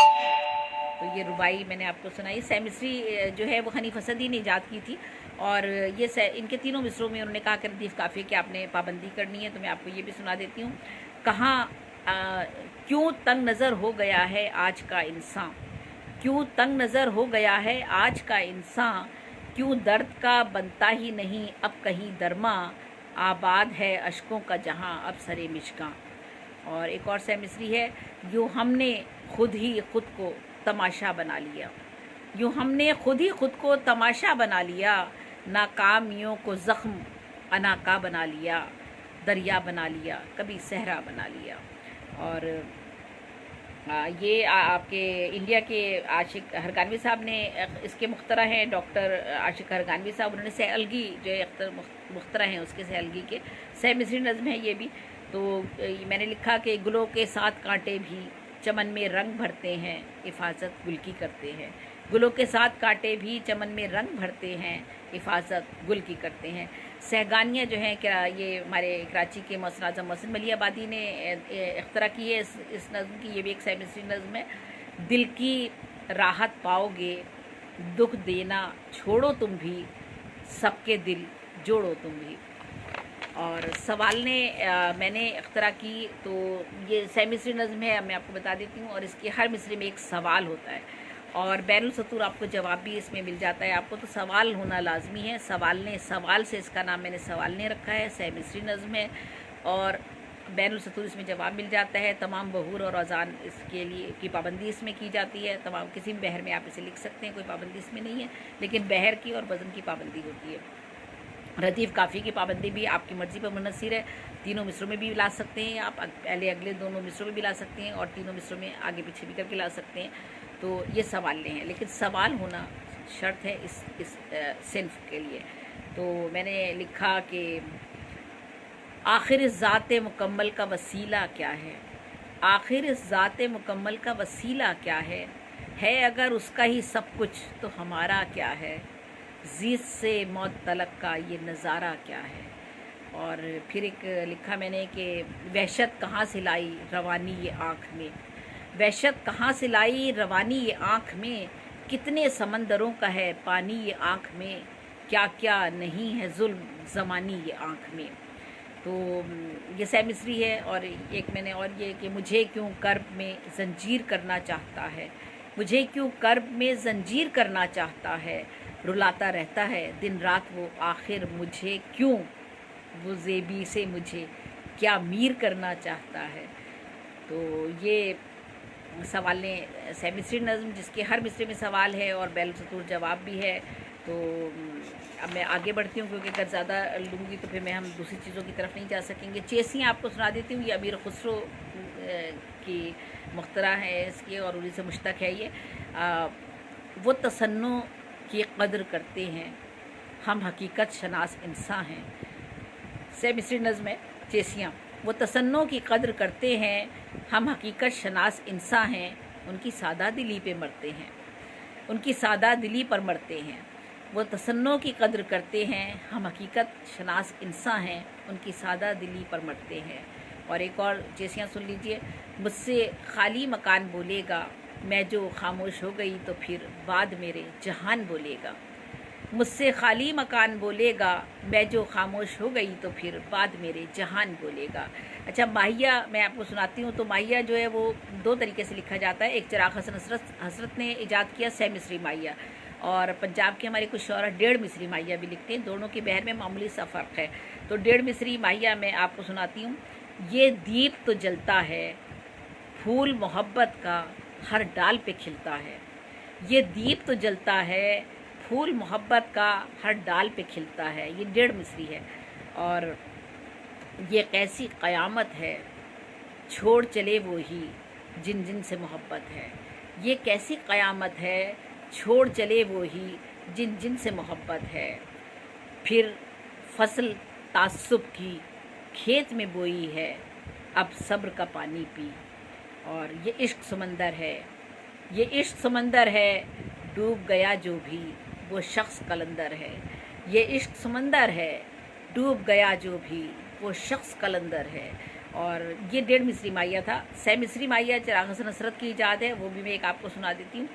تو یہ ربائی میں نے آپ کو سنائی۔ سیمسٹری جو ہے وہ حنیف اسدی نے ایجاد کی تھی، اور یہ ان کے تینوں مصروں میں انہوں نے کہا کہ ردیف قافیے کی آپ نے پابندی کرنی ہے، تو میں آپ کو یہ بھی سنا دیتی ہوں۔ کہاں کیوں تنگ نظر ہو گیا ہے آج کا انسان، کیوں تنگ نظر ہو گیا ہے آج کا انسان، کیوں درد کا بنتا ہی نہیں اب کہیں درماں، آباد ہے اشکوں کا جہاں اب سرے مشکاں۔ اور ایک اور سیمسٹری ہے، یوں ہم نے خود ہی خود کو تماشا بنا لیا، یوں ہم نے خود ہی خود کو تماشا بنا لیا، ناکامیوں کو زخم انا کا بنا لیا، دریا بنا لیا کبھی صحرا بنا لیا۔ اور یہ آپ کے انڈیا کے عاشق ہرگانوی صاحب نے اس کے مخترع ہیں، ڈاکٹر عاشق ہرگانوی صاحب، انہوں نے سہ الگی جو مخترع ہیں اس کے سہ الگی کے سیمسٹری نظم ہے یہ بھی۔ تو میں نے لکھا کہ گلوں کے ساتھ کانٹے بھی چمن میں رنگ بھرتے ہیں حفاظت گل کی کرتے ہیں، گلوں کے ساتھ کانٹے بھی چمن میں رنگ بھرتے ہیں حفاظت گل کی کرتے ہیں۔ سہگانیاں جو ہیں کیا یہ ہمارے کراچی کے محسن اعظم محسن ملی آبادی نے اختراع کی ہے اس نظم کی، یہ بھی ایک سیمسٹری نظم ہے۔ دل کی راحت پاؤ گے دکھ دینا چھوڑو تم بھی، سب کے دل جوڑو تم بھی۔ اور سوال نے میں نے اختراع کی، تو یہ سیمسٹری نظم ہے، میں آپ کو بتا دیتی ہوں، اور اس کے ہر مصرے میں ایک سوال ہوتا ہے، اور بین السطور آپ کو جواب بھی اس میں مل جاتا ہے۔ آپ کو تو سوال ہونا لازمی ہے، سوال سے اس کا نام میں نے سوال نے رکھا ہے، سیمسٹری نظم ہے، اور بین السطور اس میں جواب مل جاتا ہے۔ تمام بحور اور اوزان اس کے لیے کی پابندی اس میں کی جاتی ہے، تمام کسی بھی بحر میں آپ اسے لکھ سکتے ہیں، کوئی پابندی اس میں نہیں ہے، لیکن بحر کی اور وزن کی پابندی ہوتی ہے۔ ردیف کافی کی پابندی بھی آپ کی مرضی پر منحصر ہے، تینوں مصروں میں بھی لا سکتے ہیں آپ، پہلے اگلے دونوں مصروں میں بھی لا سکتے ہیں، اور تینوں مصروں میں آگے پیچھے بھی کر کے لا سکتے ہیں۔ تو یہ سوال لے ہیں، لیکن سوال ہونا شرط ہے اس صنف کے لیے۔ تو میں نے لکھا کہ آخر ذات مکمل کا وسیلہ کیا ہے، آخر ذات مکمل کا وسیلہ کیا ہے اگر اس کا ہی سب کچھ تو ہمارا کیا ہے، زیست سے موت تلک کا یہ نظارہ کیا ہے۔ اور پھر ایک لکھا میں نے کہ وحشت کہاں سے لائی روانی یہ آنکھ میں، وحشت کہاں سے لائی روانی یہ آنکھ میں، کتنے سمندروں کا ہے پانی یہ آنکھ میں، کیا کیا نہیں ہے ظلم زمانی یہ آنکھ میں۔ تو یہ سہ مصری ہے۔ اور ایک میں نے اور یہ کہ مجھے کیوں کرب میں زنجیر کرنا چاہتا ہے، مجھے کیوں کرب میں زنجیر کرنا چاہتا ہے، رلاتا رہتا ہے دن رات وہ آخر مجھے کیوں، وہ زیبی سے مجھے کیا میر کرنا چاہتا ہے۔ تو یہ سوال نے سہ مصری نظم جس کے ہر مصرے میں سوال ہے اور بیل سطور جواب بھی ہے۔ تو اب میں آگے بڑھتی ہوں کیونکہ اگر زیادہ لوں گی تو پھر ہم دوسری چیزوں کی طرف نہیں جا سکیں گے۔ چیسیاں آپ کو سنا دیتی ہوں، یہ امیر خسرو کی مخترع ہے اس کی اور انہیں سے مشتق ہے یہ۔ وہ تصنع کی قدر کرتے ہیں ہم حقیقت شناس انسان ہیں، سہ مصری نظم ہے چیسیاں۔ وہ تصنع کی قدر کرتے ہیں ہم حقیقت شناس انسان ہیں، ان کی سادہ دلی پہ مرتے ہیں، ان کی سادہ دلی پر مرتے ہیں۔ وہ تصنع کی قدر کرتے ہیں ہم حقیقت شناس انسان ہیں، ان کی سادہ دلی پر مرتے ہیں۔ اور ایک اور چیسیاں سن لیجئے۔ مجھ سے خالی مکان بولے گا میں جو خاموش ہو گئی تو پھر بعد میرے جہان بولے گا، مجھ سے خالی مکان بولے گا میں جو خاموش ہو گئی تو پھر بعد میرے جہان بولے گا۔ اچھا ماہیہ میں آپ کو سناتی ہوں۔ تو ماہیہ جو ہے وہ دو طریقے سے لکھا جاتا ہے، ایک چراغ حسن حسرت نے ایجاد کیا سہ مصری ماہیہ، اور پنجاب کے ہمارے کچھ شعراء 1.5 مصری ماہیہ بھی لکھتے ہیں، دونوں کے بہر میں معمولی سا فرق ہے۔ تو 1.5 مصری ماہیہ میں آپ کو سناتی ہوں۔ یہ دیپ تو جلتا ہے پھول محبت کا ہر ڈال پہ کھلتا ہے، یہ دیپ تو جلتا ہے پھول محبت کا ہر ڈال پہ کھلتا ہے، یہ 1.5 مصری ہے۔ اور یہ کیسی قیامت ہے چھوڑ چلے وہی جن جن سے محبت ہے، یہ کیسی قیامت ہے چھوڑ چلے وہی جن جن سے محبت ہے، پھر فصل تعصب کی کھیت میں بوئی ہے اب صبر کا پانی پی۔ اور یہ عشق سمندر ہے، یہ عشق سمندر ہے ڈوب گیا جو بھی وہ شخص قلندر ہے، یہ عشق سمندر ہے ڈوب گیا جو بھی وہ شخص قلندر ہے۔ اور یہ 1.5 مصری ماہیہ تھا۔ سہ مصری ماہیہ چراغ حسن حسرت کی ایجاد ہے، وہ بھی میں ایک آپ کو سنا دیتی ہوں۔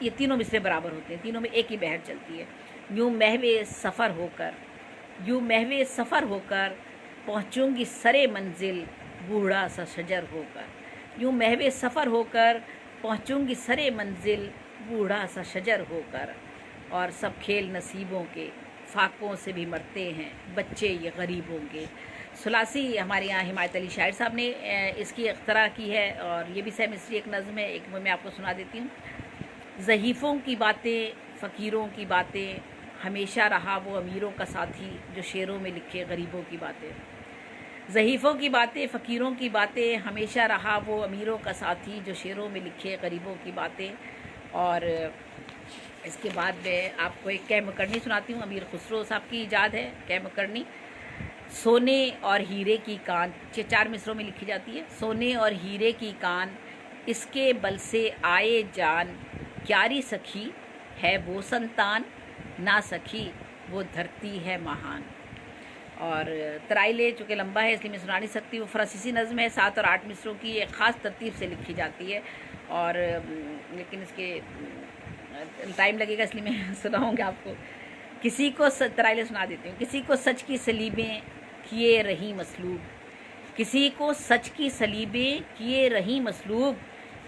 یہ تینوں مصرے برابر ہوتے ہیں، تینوں میں ایک ہی بحر چلتی ہے۔ یوں محو سفر ہو کر، یوں محو سفر ہو کر پہنچوں گی سرے منزل بوڑھا سا شجر ہو کر، یوں محو سفر ہو کر پہنچوں گی سرے منزل بوڑھا سا شجر ہو کر، اور سب کھیل نصیبوں کے فاقوں سے بھی مرتے ہیں بچے یہ غریبوں کے۔ ثلاثی ہمارے یہاں حمایت علی شاعر صاحب نے اس کی اختراع کی ہے، اور یہ بھی سہ مصری ایک نظم ہے، ایک میں آپ کو سنا دیتی ہوں۔ ضعیفوں کی باتیں فقیروں کی باتیں ہمیشہ رہا وہ امیروں کا ساتھی جو شعروں میں لکھے غریبوں کی باتیں، ضعیفوں کی باتیں فقیروں کی باتیں ہمیشہ رہا وہ امیروں کا ساتھی جو شعروں میں لکھے غریبوں کی باتیں۔ اور اس کے بعد میں آپ کو ایک کہ مکرنی سناتی ہوں، امیر خسرو صاحب کی ایجاد ہے کہ مکرنی۔ سونے اور ہیرے کی کان، 4 مصروں میں لکھی جاتی ہے۔ سونے اور ہیرے کی کان اس کے بل سے آئے جان، پیاری سکھی ہے وہ سنتان، نہ سکھی وہ دھرتی ہے مہان۔ اور ترائلے چونکہ لمبا ہے اس لیے میں سنا نہیں سکتی، وہ فرانسیسی نظم ہے، 7 اور 8 مصروں کی ایک خاص ترتیب سے لکھی جاتی ہے، اور لیکن اس کے ٹائم لگے گا اس لیے میں سناؤں گا آپ کو۔ کسی کو ترائلے سنا دیتی ہوں۔ کسی کو سچ کی سلیبیں کیے رہی مصلوب، کسی کو سچ کی سلیبیں کیے رہی مصلوب،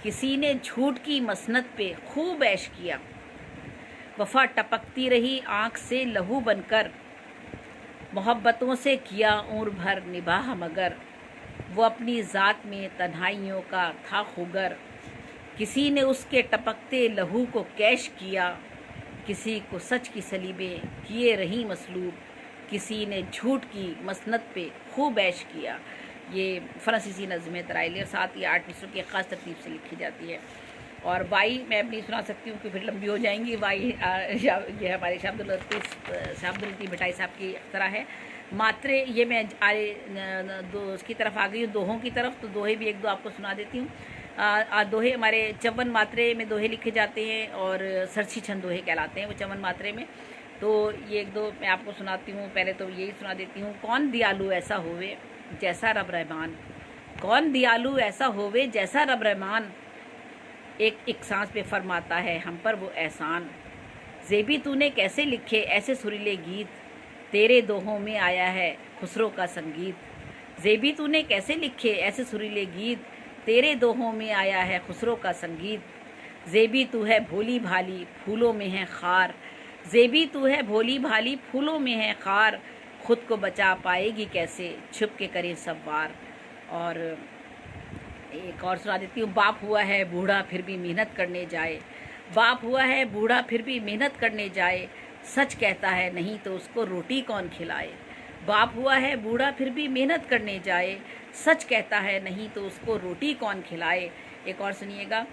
کسی نے جھوٹ کی مسند پہ خوب عیش کیا، وفا ٹپکتی رہی آنکھ سے لہو بن کر، محبتوں سے کیا عمر بھر نباہ مگر، وہ اپنی ذات میں تنہائیوں کا تھا خوگر، کسی نے اس کے ٹپکتے لہو کو کیش کیا، کسی کو سچ کی سلیبیں کیے رہی مصلوب، کسی نے جھوٹ کی مسند پہ خوب عیش کیا۔ یہ فرانسیسی نظم ہے ترائلے، اور 7 یا 8 مصروں کی ایک خاص ترتیب سے لکھی جاتی ہے۔ اور وائی میں اب نہیں سنا سکتی ہوں کہ پھر لمبی ہو جائیں گی. وائی یہ ہمارے شاہ عبد اللطیف بھٹائی صاحب کی طرح ہے. ماترے یہ میں اس کی طرف آ گئی ہوں، دوہوں کی طرف. تو دوہے بھی ایک دو آپ کو سنا دیتی ہوں. دوہے ہمارے 54 ماترے میں دوہے لکھے جاتے ہیں اور سرچھی چھند دوہے کہلاتے ہیں وہ 54 ماترے میں. تو یہ ایک دو میں آپ کو سناتی ہوں. پہلے تو یہی سنا دیتی ہوں. کون دیالو ایسا ہوئے جیسا رب رحمان، کون دیالو ایسا ہوئے جیسا رب رحمان، ایک سانس پہ فرماتا ہے ہم پر وہ احسان. زیبی تو نے کیسے لکھے ایسے سریلے گیت، تیرے دوہوں میں آیا ہے خسرو کا سنگیت. زیبی تو نے کیسے لکھے ایسے سریلے گیت، تیرے دوہوں میں آیا ہے خسرو کا سنگیت. زیبی تو ہے بھولی بھالی پھولوں میں ہے خار، زیبی تو ہے بھولی بھالی پھولوں میں ہے خار، خود کو بچا پائے گی کیسے چھپ کے کرے سب وار. اور ایک اور سنا دیتی ہوں. باپ ہوا ہے بوڑھا پھر بھی محنت کرنے جائے، باپ ہوا ہے بوڑھا پھر بھی محنت کرنے جائے، سچ کہتا ہے نہیں تو اس کو روٹی کون کھلائے. باپ ہوا ہے بوڑھا پھر بھی محنت کرنے جائے، سچ کہتا ہے نہیں تو اس کو روٹی کون کھلائے. ایک اور سنیے گا.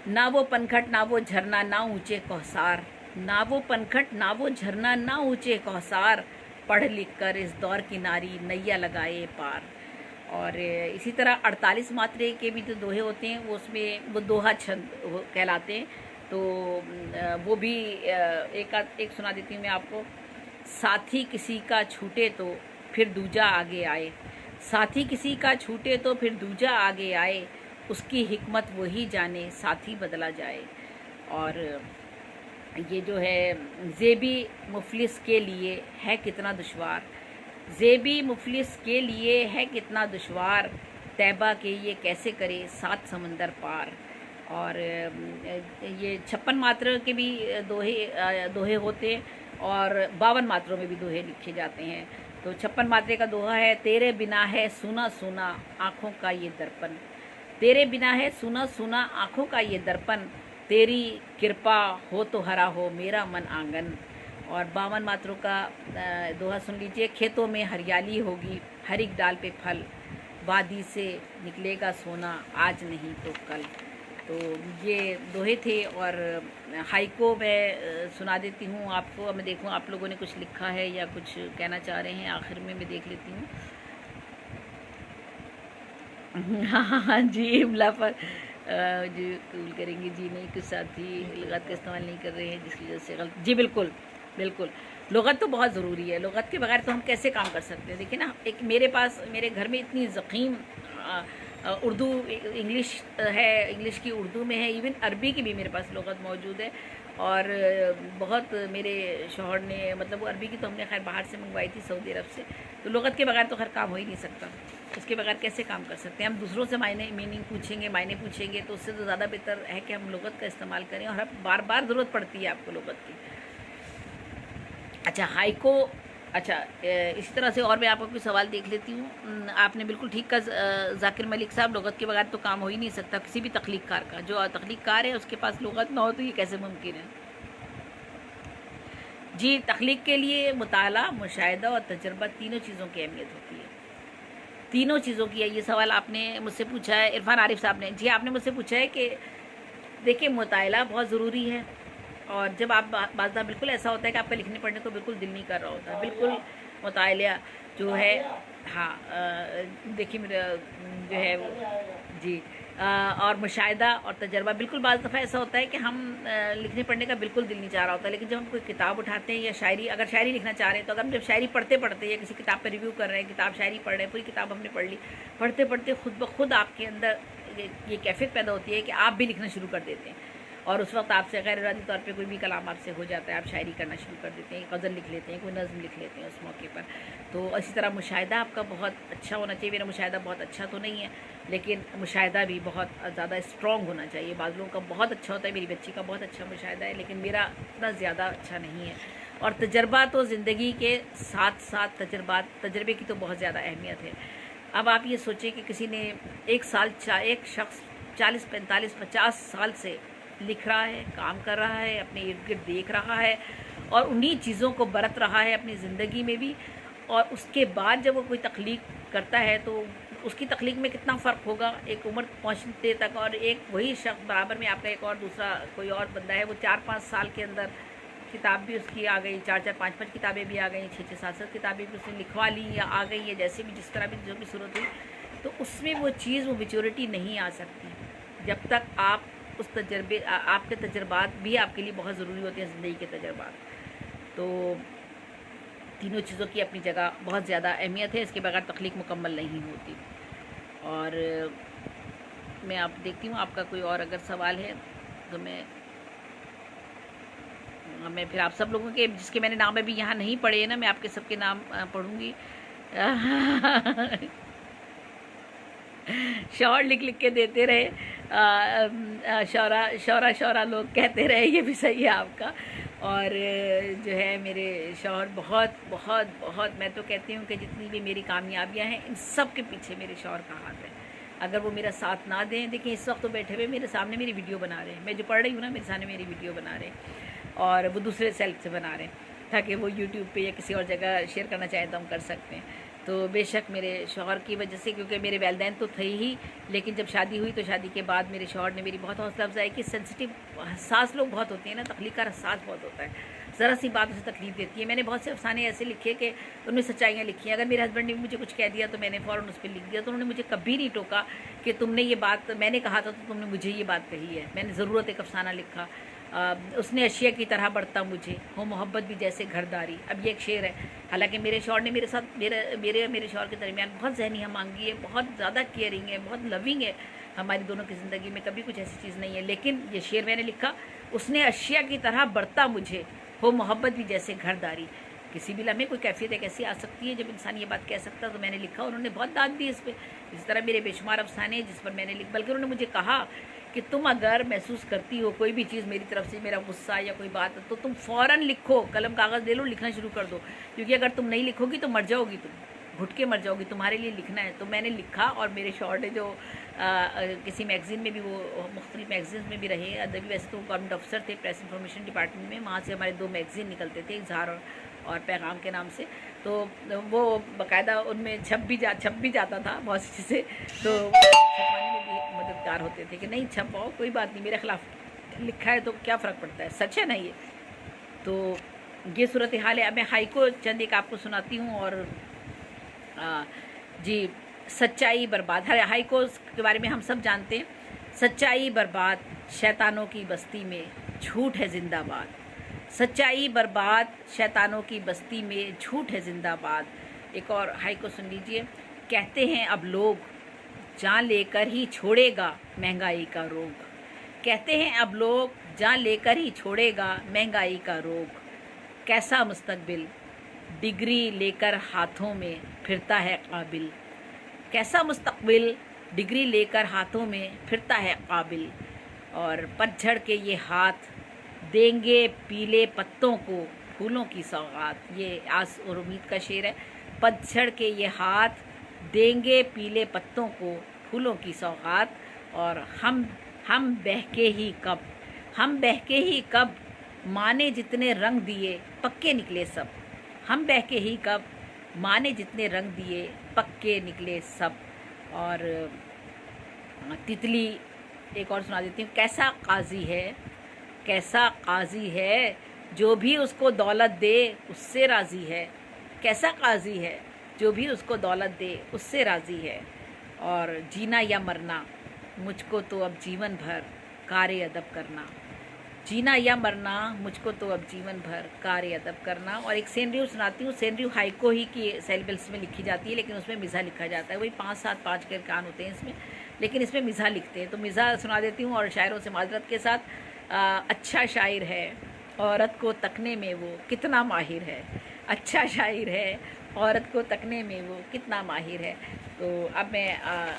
نہ وہ پنکھٹ نہ وہ جھرنا نہ اونچے کوثار، نہ وہ پنکھٹ نہ وہ جھرنا نہ اونچے کوثار، پڑھ لکھ کر اس دور کی ناری نیا لگائے پار. اور اسی طرح 48 ماترے کے بھی جو دوہے ہوتے ہیں وہ اس میں وہ دوہا چھند کہلاتے ہیں. تو وہ بھی ایک سنا دیتی ہوں میں آپ کو. ساتھی کسی کا چھوٹے تو پھر دوجا آگے آئے، ساتھی کسی کا چھوٹے تو پھر دوجا آگے آئے، اس کی حکمت وہی جانے ساتھی بدلا جائے. اور یہ جو ہے زیبی مفلس کے لیے ہے کتنا دشوار، زیبی مفلس کے لیے ہے کتنا دشوار، طیبہ کے یہ کیسے کرے 7 سمندر پار. اور یہ 56 ماتروں کے بھی دوہے ہوتے ہیں اور 52 ماتروں میں بھی دوہے لکھے جاتے ہیں. تو 56 ماترے کا دوہا ہے. تیرے بنا ہے سونا سونا آنکھوں کا یہ درپن، تیرے بنا ہے سونا سونا آنکھوں کا یہ درپن، تیری کرپا ہو تو ہرا ہو میرا من آنگن. اور 52 ماتروں کا دوہا سن لیجئے. کھیتوں میں ہریالی ہوگی ہر ایک ڈال پہ پھل، وادی سے نکلے گا سونا آج نہیں تو کل. تو یہ دوہے تھے. اور ہائیکو میں سنا دیتی ہوں آپ کو. میں دیکھوں آپ لوگوں نے کچھ لکھا ہے یا کچھ کہنا چاہ رہے ہیں. آخر میں دیکھ لیتی ہوں. ہاں جی املا پر جی قبول کریں گے. جی نہیں کچھ ساتھی لغت کا استعمال نہیں کر رہے ہیں جس کی وجہ سے غلط. جی بالکل بالکل لغت تو بہت ضروری ہے. لغت کے بغیر تو ہم کیسے کام کر سکتے ہیں. دیکھیں نا ایک میرے گھر میں اتنی ضخیم اردو انگلش ہے، انگلش کی اردو میں ہے، ایون عربی کی بھی میرے پاس لغت موجود ہے. اور بہت میرے شوہر نے مطلب وہ عربی کی تو ہم نے خیر باہر سے منگوائی تھی سعودی عرب سے. تو لغت کے بغیر تو خیر کام ہو ہی نہیں سکتا. اس کے بغیر کیسے کام کر سکتے ہیں. ہم دوسروں سے میننگ پوچھیں گے، معنی پوچھیں گے تو اس سے تو زیادہ بہتر ہے کہ ہم لغت کا استعمال کریں. اور بار بار ضرورت پڑتی ہے آپ کو لغت کی. اچھا ہائیکو. اچھا اسی طرح سے اور میں آپ کو کوئی سوال دیکھ لیتی ہوں. آپ نے بالکل ٹھیک کہا ذاکر ملک صاحب. لغت کے بغیر تو کام ہو ہی نہیں سکتا کسی بھی تخلیق کار کا. جو تخلیق کار ہے اس کے پاس لغت نہ ہو تو یہ کیسے ممکن ہے. جی تخلیق کے لیے مطالعہ، مشاہدہ اور تجربہ تینوں چیزوں کی اہمیت ہوتی ہے. تینوں چیزوں کی ہے. یہ سوال آپ نے مجھ سے پوچھا ہے عرفان عارف صاحب نے. جی آپ نے مجھ سے پوچھا ہے کہ دیکھیں مطالعہ بہت ضروری ہے. اور جب آپ بعض دفعہ بالکل ایسا ہوتا ہے کہ آپ کا لکھنے پڑھنے کو بالکل دل نہیں کر رہا ہوتا ہے. بالکل مطالعہ جو ہے ہاں دیکھیے میرا جو ہے جی اور مشاہدہ اور تجربہ. بالکل بعض دفعہ ایسا ہوتا ہے کہ ہم لکھنے پڑھنے کا بالکل دل نہیں چاہ رہا ہوتا، لیکن جب ہم کوئی کتاب اٹھاتے ہیں یا شاعری اگر شاعری لکھنا چاہ رہے ہیں تو اگر ہم جب شاعری پڑھتے یا کسی کتاب پہ ریویو کر رہے ہیں، کتاب شاعری پڑھ رہے ہیں، پوری کتاب ہم نے پڑھ لی، پڑھتے پڑھتے خود بخود آپ کے اندر یہ کیفیت پیدا ہوتی ہے کہ آپ بھی لکھنا شروع کر دیتے ہیں. اور اس وقت آپ سے غیر ارادی طور پہ کوئی بھی کلام آپ سے ہو جاتا ہے، آپ شاعری کرنا شروع کر دیتے ہیں، غزل لکھ لیتے ہیں، کوئی نظم لکھ لیتے ہیں اس موقع پر. تو اسی طرح مشاہدہ آپ کا بہت اچھا ہونا چاہیے. میرا مشاہدہ بہت اچھا تو نہیں ہے لیکن مشاہدہ بھی بہت زیادہ اسٹرانگ ہونا چاہیے. بعض لوگوں کا بہت اچھا ہوتا ہے. میری بچی کا بہت اچھا مشاہدہ ہے لیکن میرا اتنا زیادہ اچھا نہیں ہے. اور تجربہ تو زندگی کے ساتھ ساتھ تجربے کی تو بہت زیادہ اہمیت ہے. اب آپ یہ سوچیں کہ کسی نے ایک شخص 40 45 50 سال سے لکھ رہا ہے، کام کر رہا ہے، اپنے ارد گرد دیکھ رہا ہے اور انہی چیزوں کو برت رہا ہے اپنی زندگی میں بھی. اور اس کے بعد جب وہ کوئی تخلیق کرتا ہے تو اس کی تخلیق میں کتنا فرق ہوگا ایک عمر پہنچتے تک، اور ایک وہی شخص برابر میں آپ کا ایک اور دوسرا کوئی اور بندہ ہے، وہ 4-5 سال کے اندر کتاب بھی اس کی آ گئی، 4-4 5-5 کتابیں بھی آ گئیں، 6-6 7-7 کتابیں بھی اس نے لکھوا لی یا آ گئی ہے، جیسے بھی جس طرح بھی جو بھی صورت ہوئی، تو اس میں وہ چیز وہ میچورٹی نہیں آ سکتی جب تک آپ اس تجربے، آپ کے تجربات بھی آپ کے لیے بہت ضروری ہوتے ہیں، زندگی کے تجربات. تو تینوں چیزوں کی اپنی جگہ بہت زیادہ اہمیت ہے، اس کے بغیر تخلیق مکمل نہیں ہوتی. اور میں آپ دیکھتی ہوں آپ کا کوئی اور اگر سوال ہے تو میں پھر آپ سب لوگوں کے جس کے میں نے نام ابھی یہاں نہیں پڑھے ہیں نا، میں آپ کے سب کے نام پڑھوں گی. شعر لکھ کے دیتے رہے، شعرا لوگ کہتے رہے، یہ بھی صحیح ہے آپ کا. اور جو ہے میرے شوہر بہت بہت بہت، میں تو کہتی ہوں کہ جتنی بھی میری کامیابیاں ہیں ان سب کے پیچھے میرے شوہر کا ہاتھ ہے. اگر وہ میرا ساتھ نہ دیں، دیکھیں اس وقت تو بیٹھے ہوئے میرے سامنے میری ویڈیو بنا رہے ہیں، میں جو پڑھ رہی ہوں نا میرے سامنے میری ویڈیو بنا رہے ہیں، اور وہ دوسرے سیلف سے بنا رہے ہیں تاکہ وہ یوٹیوب پہ یا کسی اور جگہ شیئر کرنا چاہیں تو ہم کر سکتے ہیں. تو بے شک میرے شوہر کی وجہ سے، کیونکہ میرے والدین تو تھے ہی، لیکن جب شادی ہوئی تو شادی کے بعد میرے شوہر نے میری بہت حوصلہ افزائی کی. سینسٹیو حساس لوگ بہت ہوتے ہیں نا، تخلیق کا حساس بہت ہوتا ہے، ذرا سی بات اسے تکلیف دیتی ہے. میں نے بہت سے افسانے ایسے لکھے کہ ان میں سچائیاں لکھی ہیں. اگر میرے ہسبینڈ نے مجھے کچھ کہہ دیا تو میں نے فوراً اس پہ لکھ دیا، تو انہوں نے مجھے کبھی نہیں ٹوکا کہ تم نے یہ بات، میں نے کہا تھا تو تم نے مجھے یہ بات کہی ہے. میں نے ضرورت ایک افسانہ لکھا، اس نے اشیاء کی طرح بڑھتا مجھے، ہو محبت بھی جیسے گھرداری. اب یہ ایک شعر ہے. حالانکہ میرے شوہر نے میرے ساتھ، میرے شوہر کے درمیان بہت ذہنی ہم آہنگی ہے، بہت زیادہ کیئرنگ ہے، بہت لونگ ہے ہماری دونوں کی زندگی میں، کبھی کچھ ایسی چیز نہیں ہے. لیکن یہ شعر میں نے لکھا، اس نے اشیاء کی طرح بڑھتا مجھے، ہو محبت بھی جیسے گھرداری. کسی بھی لمحے کوئی کیفیت ایک ایسی آ سکتی ہے جب انسان یہ بات کہہ سکتا. تو میں نے لکھا، انہوں نے بہت داد دی اس پہ. اس طرح میرے بے شمار افسانے ہیں جس پر میں نے بلکہ انہوں نے مجھے کہا کہ تم اگر محسوس کرتی ہو کوئی بھی چیز میری طرف سے، میرا غصہ یا کوئی بات، تو تم فوراً لکھو، قلم کاغذ لے لو، لکھنا شروع کر دو، کیونکہ اگر تم نہیں لکھو گی تو مر جاؤ گی، تم گھٹ کے مر جاؤ گی، تمہارے لیے لکھنا ہے. تو میں نے لکھا، اور میرے شوہر نے جو کسی میگزین میں بھی، وہ مختلف میگزینز میں بھی رہے ادبی، ویسے تو گورنمنٹ افسر تھے پریس انفارمیشن ڈپارٹمنٹ میں، وہاں سے ہمارے 2 میگزین نکلتے تھے، اظہار اور پیغام کے نام سے. تو وہ باقاعدہ ان میں چھپ بھی جاتا تھا بہت سی چیزیں، تو چھپوانے میں بھی مددگار ہوتے تھے کہ نہیں چھپاؤ، کوئی بات نہیں، میرے خلاف لکھا ہے تو کیا فرق پڑتا ہے، سچ ہے نا یہ. تو یہ صورتحال ہے. اب میں ہائیکو چند ایک آپ کو سناتی ہوں. اور جی، سچائی برباد، ہائیکو کے بارے میں ہم سب جانتے ہیں. سچائی برباد شیطانوں کی بستی میں، جھوٹ ہے زندہ باد. سچائی برباد شیطانوں کی بستی میں، جھوٹ ہے زندہ باد. ایک اور ہائیکو سن لیجئے. کہتے ہیں اب لوگ جان لے کر ہی چھوڑے گا مہنگائی کا روگ. کہتے ہیں اب لوگ جان لے کر ہی چھوڑے گا مہنگائی کا روگ. کیسا مستقبل ڈگری لے کر ہاتھوں میں پھرتا ہے قابل. کیسا مستقبل ڈگری لے کر ہاتھوں میں پھرتا ہے قابل. اور پتجھڑ کے یہ ہاتھ دیں گے پیلے پتوں کو پھولوں کی سوغات. یہ آس اور امید کا شعر ہے. پتجھڑ کے یہ ہاتھ دیں گے پیلے پتوں کو پھولوں کی سوغات. اور ہم بہکے ہی کب ماں نے جتنے رنگ دیے پکے نکلے سب. ہم بہکے ہی کب ماں نے جتنے رنگ دیے پکے نکلے سب. اور تتلی ایک اور سنا دیتی ہوں. کیسا قاضی ہے جو بھی اس کو دولت دے اس سے راضی ہے. کیسا قاضی ہے جو بھی اس کو دولت دے اس سے راضی ہے. اور جینا یا مرنا مجھ کو تو اب جیون بھر کار ادب کرنا. جینا یا مرنا مجھ کو تو اب جیون بھر کار ادب کرنا. اور ایک سینریو سناتی ہوں. سینریو ہائیکو ہی کی سیلیبلس میں لکھی جاتی ہے، لیکن اس میں مزاح لکھا جاتا ہے. وہی 5-7 کے ارکان ہوتے ہیں اس میں، لیکن اس میں مزاح لکھتے ہیں. تو مزاح سنا دیتی ہوں. اور شاعروں سے معذرت کے ساتھ. اچھا شاعر ہے عورت کو تکنے میں وہ کتنا ماہر ہے. اچھا شاعر ہے عورت کو تکنے میں وہ کتنا ماہر ہے. تو اب میں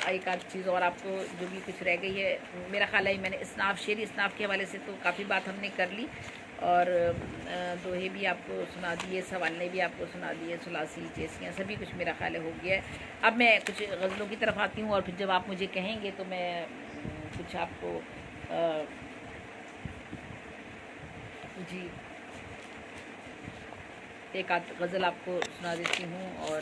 ایک آدھ چیز اور آپ کو جو بھی کچھ رہ گئی ہے، میرا خیال ہے میں نے شعری اصناف کے حوالے سے تو کافی بات ہم نے کر لی. اور دوہے بھی آپ کو سنا دیے، سوالنے بھی آپ کو سنا دیے، ثلاثی چیسیاں سبھی کچھ میرا خیال ہے ہو گیا ہے. اب میں کچھ غزلوں کی طرف آتی ہوں، اور پھر جب آپ مجھے کہیں گے تو میں کچھ آپ کو جی ایک آدھ غزل آپ کو سنا دیتی ہوں. اور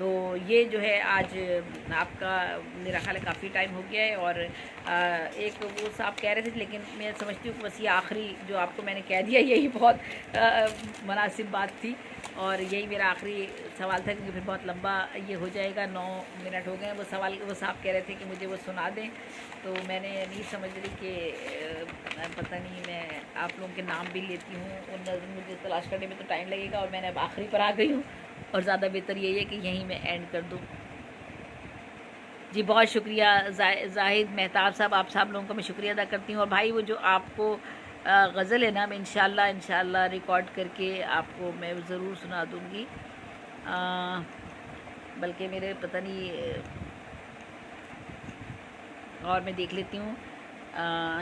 تو یہ جو ہے آج آپ کا میرا خیال ہے کافی ٹائم ہو گیا ہے، اور ایک وہ صاحب کہہ رہے تھے، لیکن میں سمجھتی ہوں کہ بس یہ آخری جو آپ کو میں نے کہہ دیا یہی بہت مناسب بات تھی، اور یہی میرا آخری سوال تھا، کیونکہ پھر بہت لمبا یہ ہو جائے گا۔ 9 منٹ ہو گئے ہیں۔ وہ صاحب کہہ رہے تھے کہ مجھے وہ سنا دیں، تو میں نے نہیں سمجھ رہی کہ پتہ نہیں، میں آپ لوگوں کے نام بھی لیتی ہوں اور نظم مجھے تلاش کرنے میں تو ٹائم لگے گا، اور میں نے اب آخری پر آ گئی ہوں، اور زیادہ بہتر یہی ہے کہ یہیں میں اینڈ کر دوں۔ جی بہت شکریہ زاہد مہتاب صاحب، آپ سب لوگوں کا میں شکریہ ادا کرتی ہوں۔ اور بھائی وہ جو آپ کو غزل ہے نا، میں انشاءاللہ ریکارڈ کر کے آپ کو میں ضرور سنا دوں گی، بلکہ میرے پتہ نہیں، اور میں دیکھ لیتی ہوں۔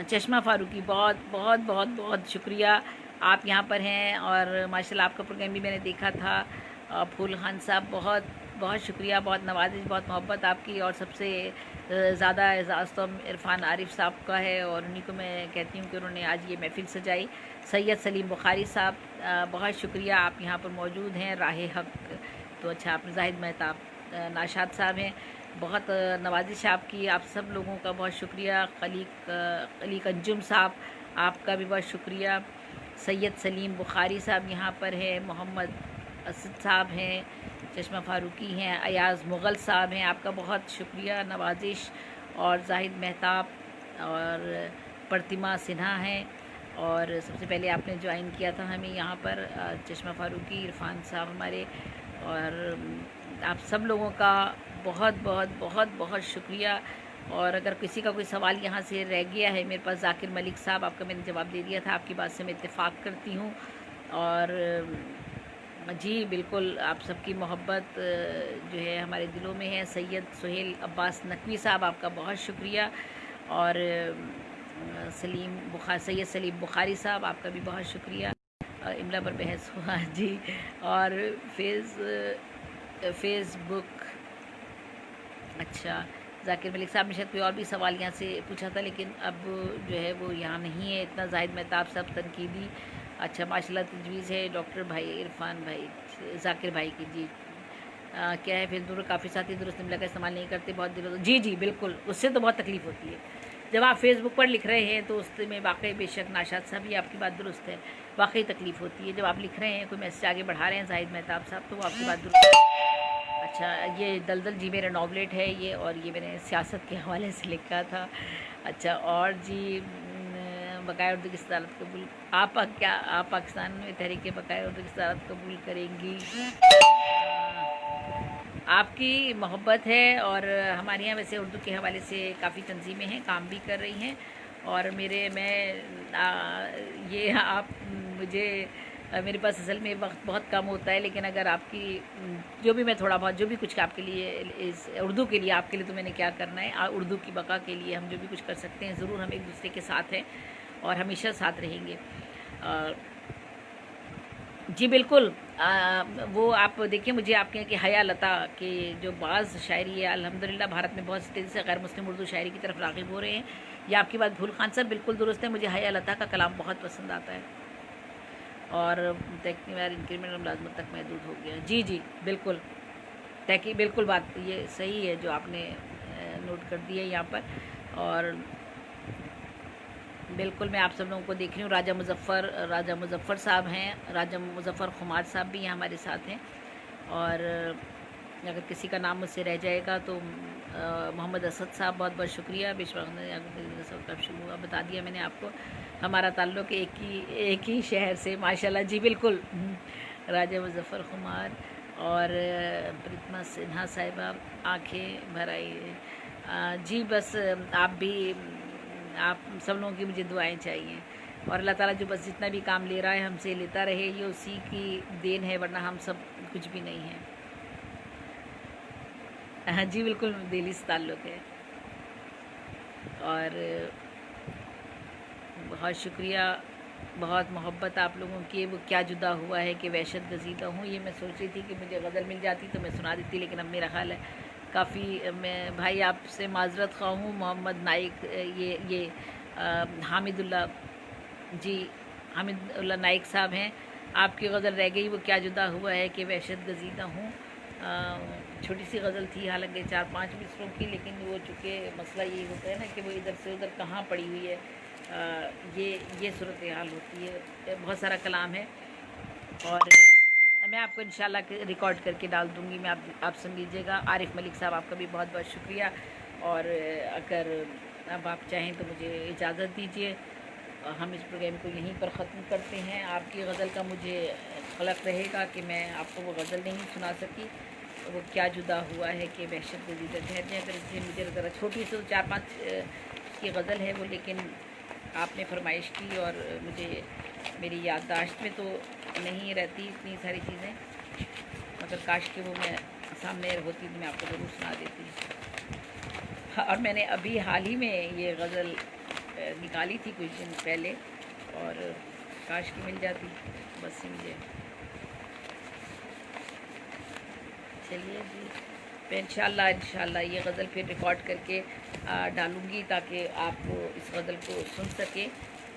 چشمہ فاروقی، بہت بہت بہت بہت شکریہ، آپ یہاں پر ہیں، اور ماشاءاللہ آپ کا پروگرام بھی میں نے دیکھا تھا۔ پھول خان صاحب، بہت بہت شکریہ، بہت نوازش، بہت محبت آپ کی، اور سب سے زیادہ اعزاز تو عرفان عارف صاحب کا ہے، اور انہیں کو میں کہتی ہوں کہ انہوں نے آج یہ محفل سجائی۔ سید سلیم بخاری صاحب، بہت شکریہ، آپ یہاں پر موجود ہیں۔ راہ حق، تو اچھا آپ زاہد مہتاب ناشاد صاحب ہیں، بہت نوازش آپ کی، آپ سب لوگوں کا بہت شکریہ۔ خلیق انجم صاحب، آپ کا بھی بہت شکریہ۔ سید سلیم بخاری صاحب یہاں پر ہیں، محمد اسد صاحب ہیں، چشمہ فاروقی ہیں، ایاز مغل صاحب ہیں، آپ کا بہت شکریہ، نوازش، اور زاہد مہتاب اور پرتیما سنہا ہیں، اور سب سے پہلے آپ نے جوائن کیا تھا ہمیں یہاں پر، چشمہ فاروقی، عرفان صاحب ہمارے، اور آپ سب لوگوں کا بہت بہت بہت بہت شکریہ۔ اور اگر کسی کا کوئی سوال یہاں سے رہ گیا ہے میرے پاس، ذاکر ملک صاحب، آپ کا میں نے جواب دے دیا تھا، آپ کی بات سے میں اتفاق کرتی ہوں، اور جی بالکل آپ سب کی محبت جو ہے ہمارے دلوں میں ہے۔ سید سہیل عباس نقوی صاحب، آپ کا بہت شکریہ، اور سید سلیم بخاری صاحب، آپ کا بھی بہت شکریہ۔ املا پر بحث ہوا جی، اور فیس بک، اچھا ذاکر ملک صاحب نے شاید کوئی اور بھی سوال یہاں سے پوچھا تھا، لیکن اب جو ہے وہ یہاں نہیں ہے اتنا۔ زاہد مہتاب صاحب تنقیدی، اچھا ماشاءاللہ تجویز ہے ڈاکٹر بھائی عرفان بھائی ذاکر بھائی کی، جی کیا ہے فیس بک پر کافی ساتھی درست املا کا استعمال نہیں کرتے بہت دنوں سے، جی بالکل، اس سے تو بہت تکلیف ہوتی ہے جب آپ فیس بک پر لکھ رہے ہیں، تو اس میں واقعی بے شک ناشاد صاحب، یہ آپ کی بات درست ہے، واقعی تکلیف ہوتی ہے جب آپ لکھ رہے ہیں، کوئی میسج آگے بڑھا رہے ہیں زاہد مہتاب صاحب، تو وہ آپ کی بات درست ہے۔ اچھا یہ دلدل جی میرا ناولٹ ہے یہ، اور یہ میں نے سیاست کے حوالے سے لکھا تھا۔ اچھا اور جی بقائے اردو کی صدارت قبول، آپ پاکستان میں تحریک بقائے اردو کی صدارت قبول کریں گی؟ آپ کی محبت ہے، اور ہمارے یہاں ویسے اردو کے حوالے سے کافی تنظیمیں ہیں، کام بھی کر رہی ہیں، اور یہ آپ مجھے میرے پاس اصل میں وقت بہت کم ہوتا ہے، لیکن اگر آپ کی جو بھی میں تھوڑا بہت جو بھی کچھ آپ کے لیے اس اردو کے لیے آپ کے لیے تو میں نے کیا کرنا ہے، اردو کی بقا کے لیے ہم جو بھی کچھ کر سکتے ہیں، ضرور ہم ایک دوسرے کے ساتھ ہیں اور ہمیشہ ساتھ رہیں گے۔ جی بالکل، وہ آپ دیکھیں، مجھے آپ کے حیا لتا کے جو بعض شاعری ہے الحمدللہ بھارت میں بہت تیزی سے غیر مسلم اردو شاعری کی طرف راغب ہو رہے ہیں، یہ آپ کی بات پھول خان صاحب بالکل درست ہے، مجھے حیا لتا کا کلام بہت پسند آتا ہے، اور انکریمنٹ ملازمت تک محدود ہو گیا، جی بالکل، بالکل بات یہ صحیح ہے جو آپ نے نوٹ کر دی ہے یہاں پر، اور بالکل میں آپ سب لوگوں کو دیکھ رہی ہوں۔ راجہ مظفر صاحب ہیں، راجہ مظفر خمار صاحب بھی یہاں ہمارے ساتھ ہیں، اور اگر کسی کا نام مجھ سے رہ جائے گا تو محمد اسد صاحب بہت بہت شکریہ، شروع ہوا بتا دیا میں نے آپ کو، ہمارا تعلق ایک ہی شہر سے ماشاءاللہ، جی بالکل، راجہ مظفر خمار اور پرتما سنہا صاحبہ آنکھیں بھر آئی، جی بس آپ سب لوگوں کی مجھے دعائیں چاہیے، اور اللہ تعالیٰ جو بس جتنا بھی کام لے رہا ہے ہم سے لیتا رہے، یہ اسی کی دین ہے، ورنہ ہم سب کچھ بھی نہیں ہیں۔ جی بالکل دہلی سے تعلق ہے، اور بہت شکریہ، بہت محبت آپ لوگوں کی، وہ کیا جدا ہوا ہے کہ وحشت گزیدہ ہوں، یہ میں سوچ رہی تھی کہ مجھے غزل مل جاتی تو میں سنا دیتی، لیکن اب میرا خیال ہے کافی، میں بھائی آپ سے معذرت خواہ ہوں، محمد نائک، یہ حامد اللہ نائک صاحب ہیں، آپ کی غزل رہ گئی، وہ کیا جدا ہوا ہے کہ وحشت گزیدہ ہوں، چھوٹی سی غزل تھی، حالانکہ 4-5 مصروں کی، لیکن وہ چونکہ مسئلہ یہی ہوتا ہے نا کہ وہ ادھر سے ادھر کہاں پڑی ہوئی ہے، یہ صورتحال ہوتی ہے، بہت سارا کلام ہے، اور میں آپ کو انشاءاللہ ریکارڈ کر کے ڈال دوں گی، میں آپ سن لیجیے گا۔ عارف ملک صاحب آپ کا بھی بہت بہت شکریہ، اور اگر اب آپ چاہیں تو مجھے اجازت دیجیے، ہم اس پروگرام کو یہیں پر ختم کرتے ہیں۔ آپ کی غزل کا مجھے قلق رہے گا کہ میں آپ کو وہ غزل نہیں سنا سکی، وہ کیا جدا ہوا ہے کہ وحشت گزیدہ ٹھہر جائیں، اگر اس لیے مجھے ذرا چھوٹی سی 4-5 کی غزل ہے وہ، لیکن آپ نے فرمائش کی اور مجھے میری یادداشت میں تو نہیں رہتی اتنی ساری چیزیں، مگر کاش کہ وہ میں سامنے ہوتی تو میں آپ کو ضرور سنا دیتی۔ اور میں نے ابھی حال ہی میں یہ غزل نکالی تھی کچھ دن پہلے، اور کاش کہ مل جاتی، بس مجھے چلیے جی، میں انشاءاللہ یہ غزل پھر ریکارڈ کر کے ڈالوں گی تاکہ آپ اس غزل کو سن سکیں،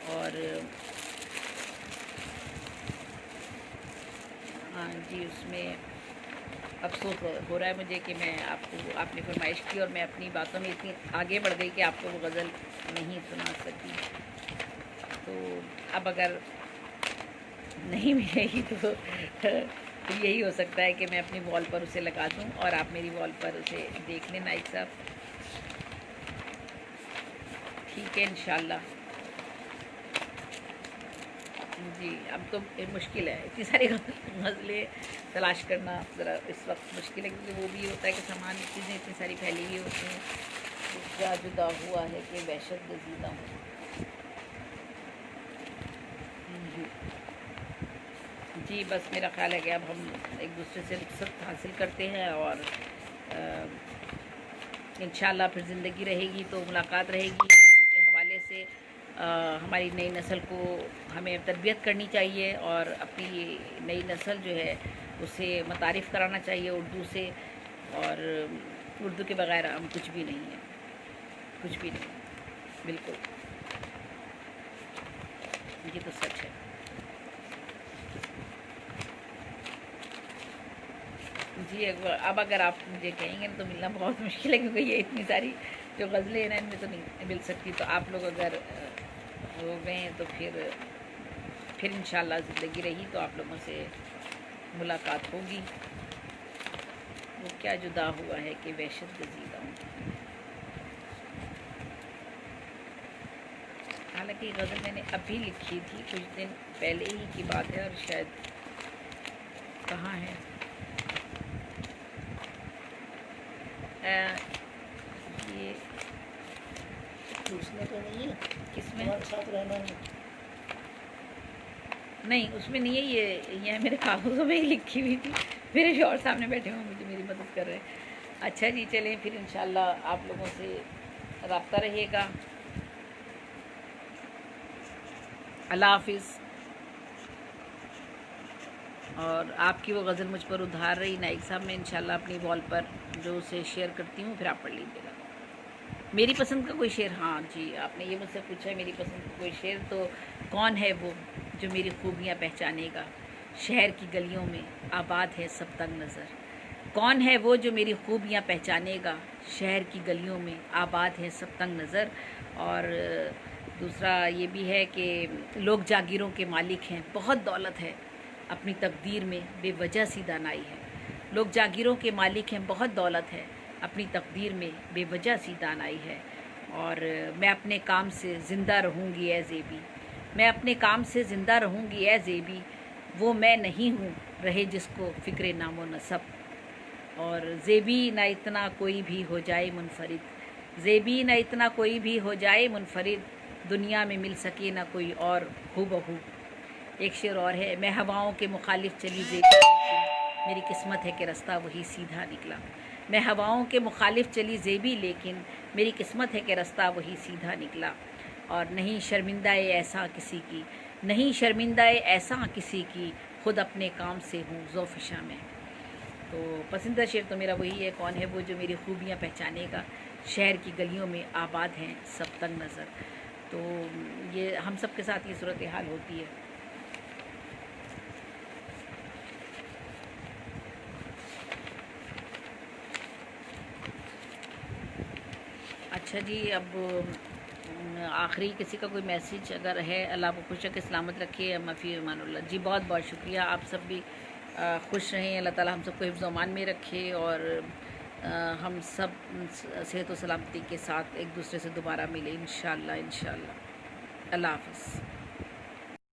اور ہاں جی، اس میں افسوس ہو رہا ہے مجھے کہ میں آپ نے فرمائش کی اور میں اپنی باتوں میں اتنی آگے بڑھ گئی کہ آپ کو وہ غزل نہیں سنا سکی، تو اب اگر نہیں ملے گی تو یہی ہو سکتا ہے کہ میں اپنی وال پر اسے لگا دوں اور آپ میری وال پر اسے دیکھ لیں نائک صاحب، ٹھیک ہے انشاءاللہ۔ جی اب تو مشکل ہے، اتنی ساری غزلیں تلاش کرنا ذرا اس وقت مشکل ہے، کیونکہ وہ بھی ہوتا ہے کہ سامان چیزیں اتنی ساری پھیلی ہوئی ہوتی ہیں، کیا جدا ہوا ہے کہ وحشت گزیدہ ہوں۔ جی بس میرا خیال ہے کہ اب ہم ایک دوسرے سے رخصت حاصل کرتے ہیں، اور انشاءاللہ پھر زندگی رہے گی تو ملاقات رہے گی۔ اردو کے حوالے سے ہماری نئی نسل کو ہمیں تربیت کرنی چاہیے، اور اپنی نئی نسل جو ہے اسے متعارف کرانا چاہیے اردو سے، اور اردو کے بغیر ہم کچھ بھی نہیں ہیں، کچھ بھی نہیں، بالکل، یہ تو سچ ہے۔ جی اب اگر آپ مجھے کہیں گے تو ملنا بہت مشکل ہے، کیونکہ یہ اتنی ساری جو غزلیں ہیں نا ان میں تو نہیں مل سکتی، تو آپ لوگ اگر ہو گئے ہیں تو پھر انشاءاللہ زندگی رہی تو آپ لوگوں سے ملاقات ہوگی۔ وہ کیا جدا ہوا ہے کہ وحشت گزیدہ ہوں۔ حالانکہ یہ غزل میں نے ابھی لکھی تھی، کچھ دن پہلے ہی کی بات ہے، اور شاید کہاں ہے یہ اس میں تو نہیں ہے، کس میں؟ ہمارے ساتھ رہنا ہے، نہیں اس میں نہیں ہے، یہ میرے کاغذوں میں ہی لکھی ہوئی تھی، میرے شوہر سامنے بیٹھے ہوئے مجھے میری مدد کر رہے ہیں۔ اچھا جی چلیں پھر انشاءاللہ آپ لوگوں سے رابطہ رہے گا، اللہ حافظ۔ اور آپ کی وہ غزل مجھ پر ادھار رہی نائک صاحب، میں انشاءاللہ اپنی وال پر جو اسے شیئر کرتی ہوں، پھر آپ پڑھ لیجیے گا۔ میری پسند کا کوئی شعر، ہاں جی آپ نے یہ مجھ سے پوچھا ہے میری پسند کا کوئی شعر، تو کون ہے وہ جو میری خوبیاں پہچانے گا، شہر کی گلیوں میں آباد ہے سب تنگ نظر، کون ہے وہ جو میری خوبیاں پہچانے گا، شہر کی گلیوں میں آباد ہے سب تنگ نظر۔ اور دوسرا یہ بھی ہے کہ لوگ جاگیروں کے مالک ہیں، بہت دولت ہے اپنی تقدیر میں بے وجہ سی دانائی ہے، لوگ جاگیروں کے مالک ہیں، بہت دولت ہے اپنی تقدیر میں بے وجہ سی دانائی ہے، اور میں اپنے کام سے زندہ رہوں گی اے زیبی، میں اپنے کام سے زندہ رہوں گی اے زیبی، وہ میں نہیں ہوں رہے جس کو فکر نام و نسب، اور زیبی نہ اتنا کوئی بھی ہو جائے منفرد، زیبی نہ اتنا کوئی بھی ہو جائے منفرد، دنیا میں مل سکے نہ کوئی اور ہو بہو۔ ایک شعر اور ہے، میں ہواؤں کے مخالف چلی زیبی لیکن میری قسمت ہے کہ رستہ وہی سیدھا نکلا، میں ہواؤں کے مخالف چلی زیبی لیکن میری قسمت ہے کہ رستہ وہی سیدھا نکلا، اور نہیں شرمندہ ایسا کسی کی، نہیں شرمندہ ایسا کسی کی، خود اپنے کام سے ہوں ذوفشاں میں۔ تو پسندیدہ شعر تو میرا وہی ہے، کون ہے وہ جو میری خوبیاں پہچانے گا، شہر کی گلیوں میں آباد ہیں سب تنگ نظر۔ تو یہ ہم سب کے ساتھ یہ صورتحال ہوتی ہے۔ اچھا جی، اب آخری کسی کا کوئی میسیج اگر ہے؟ اللہ آپ کو خوش رکھے، سلامت رکھے، مفی امان اللہ جی، بہت بہت شکریہ، آپ سب بھی خوش رہیں، اللہ تعالیٰ ہم سب کو حفظ و امان میں رکھے، اور ہم سب صحت و سلامتی کے ساتھ ایک دوسرے سے دوبارہ ملیں انشاءاللہ انشاءاللہ۔ اللہ حافظ۔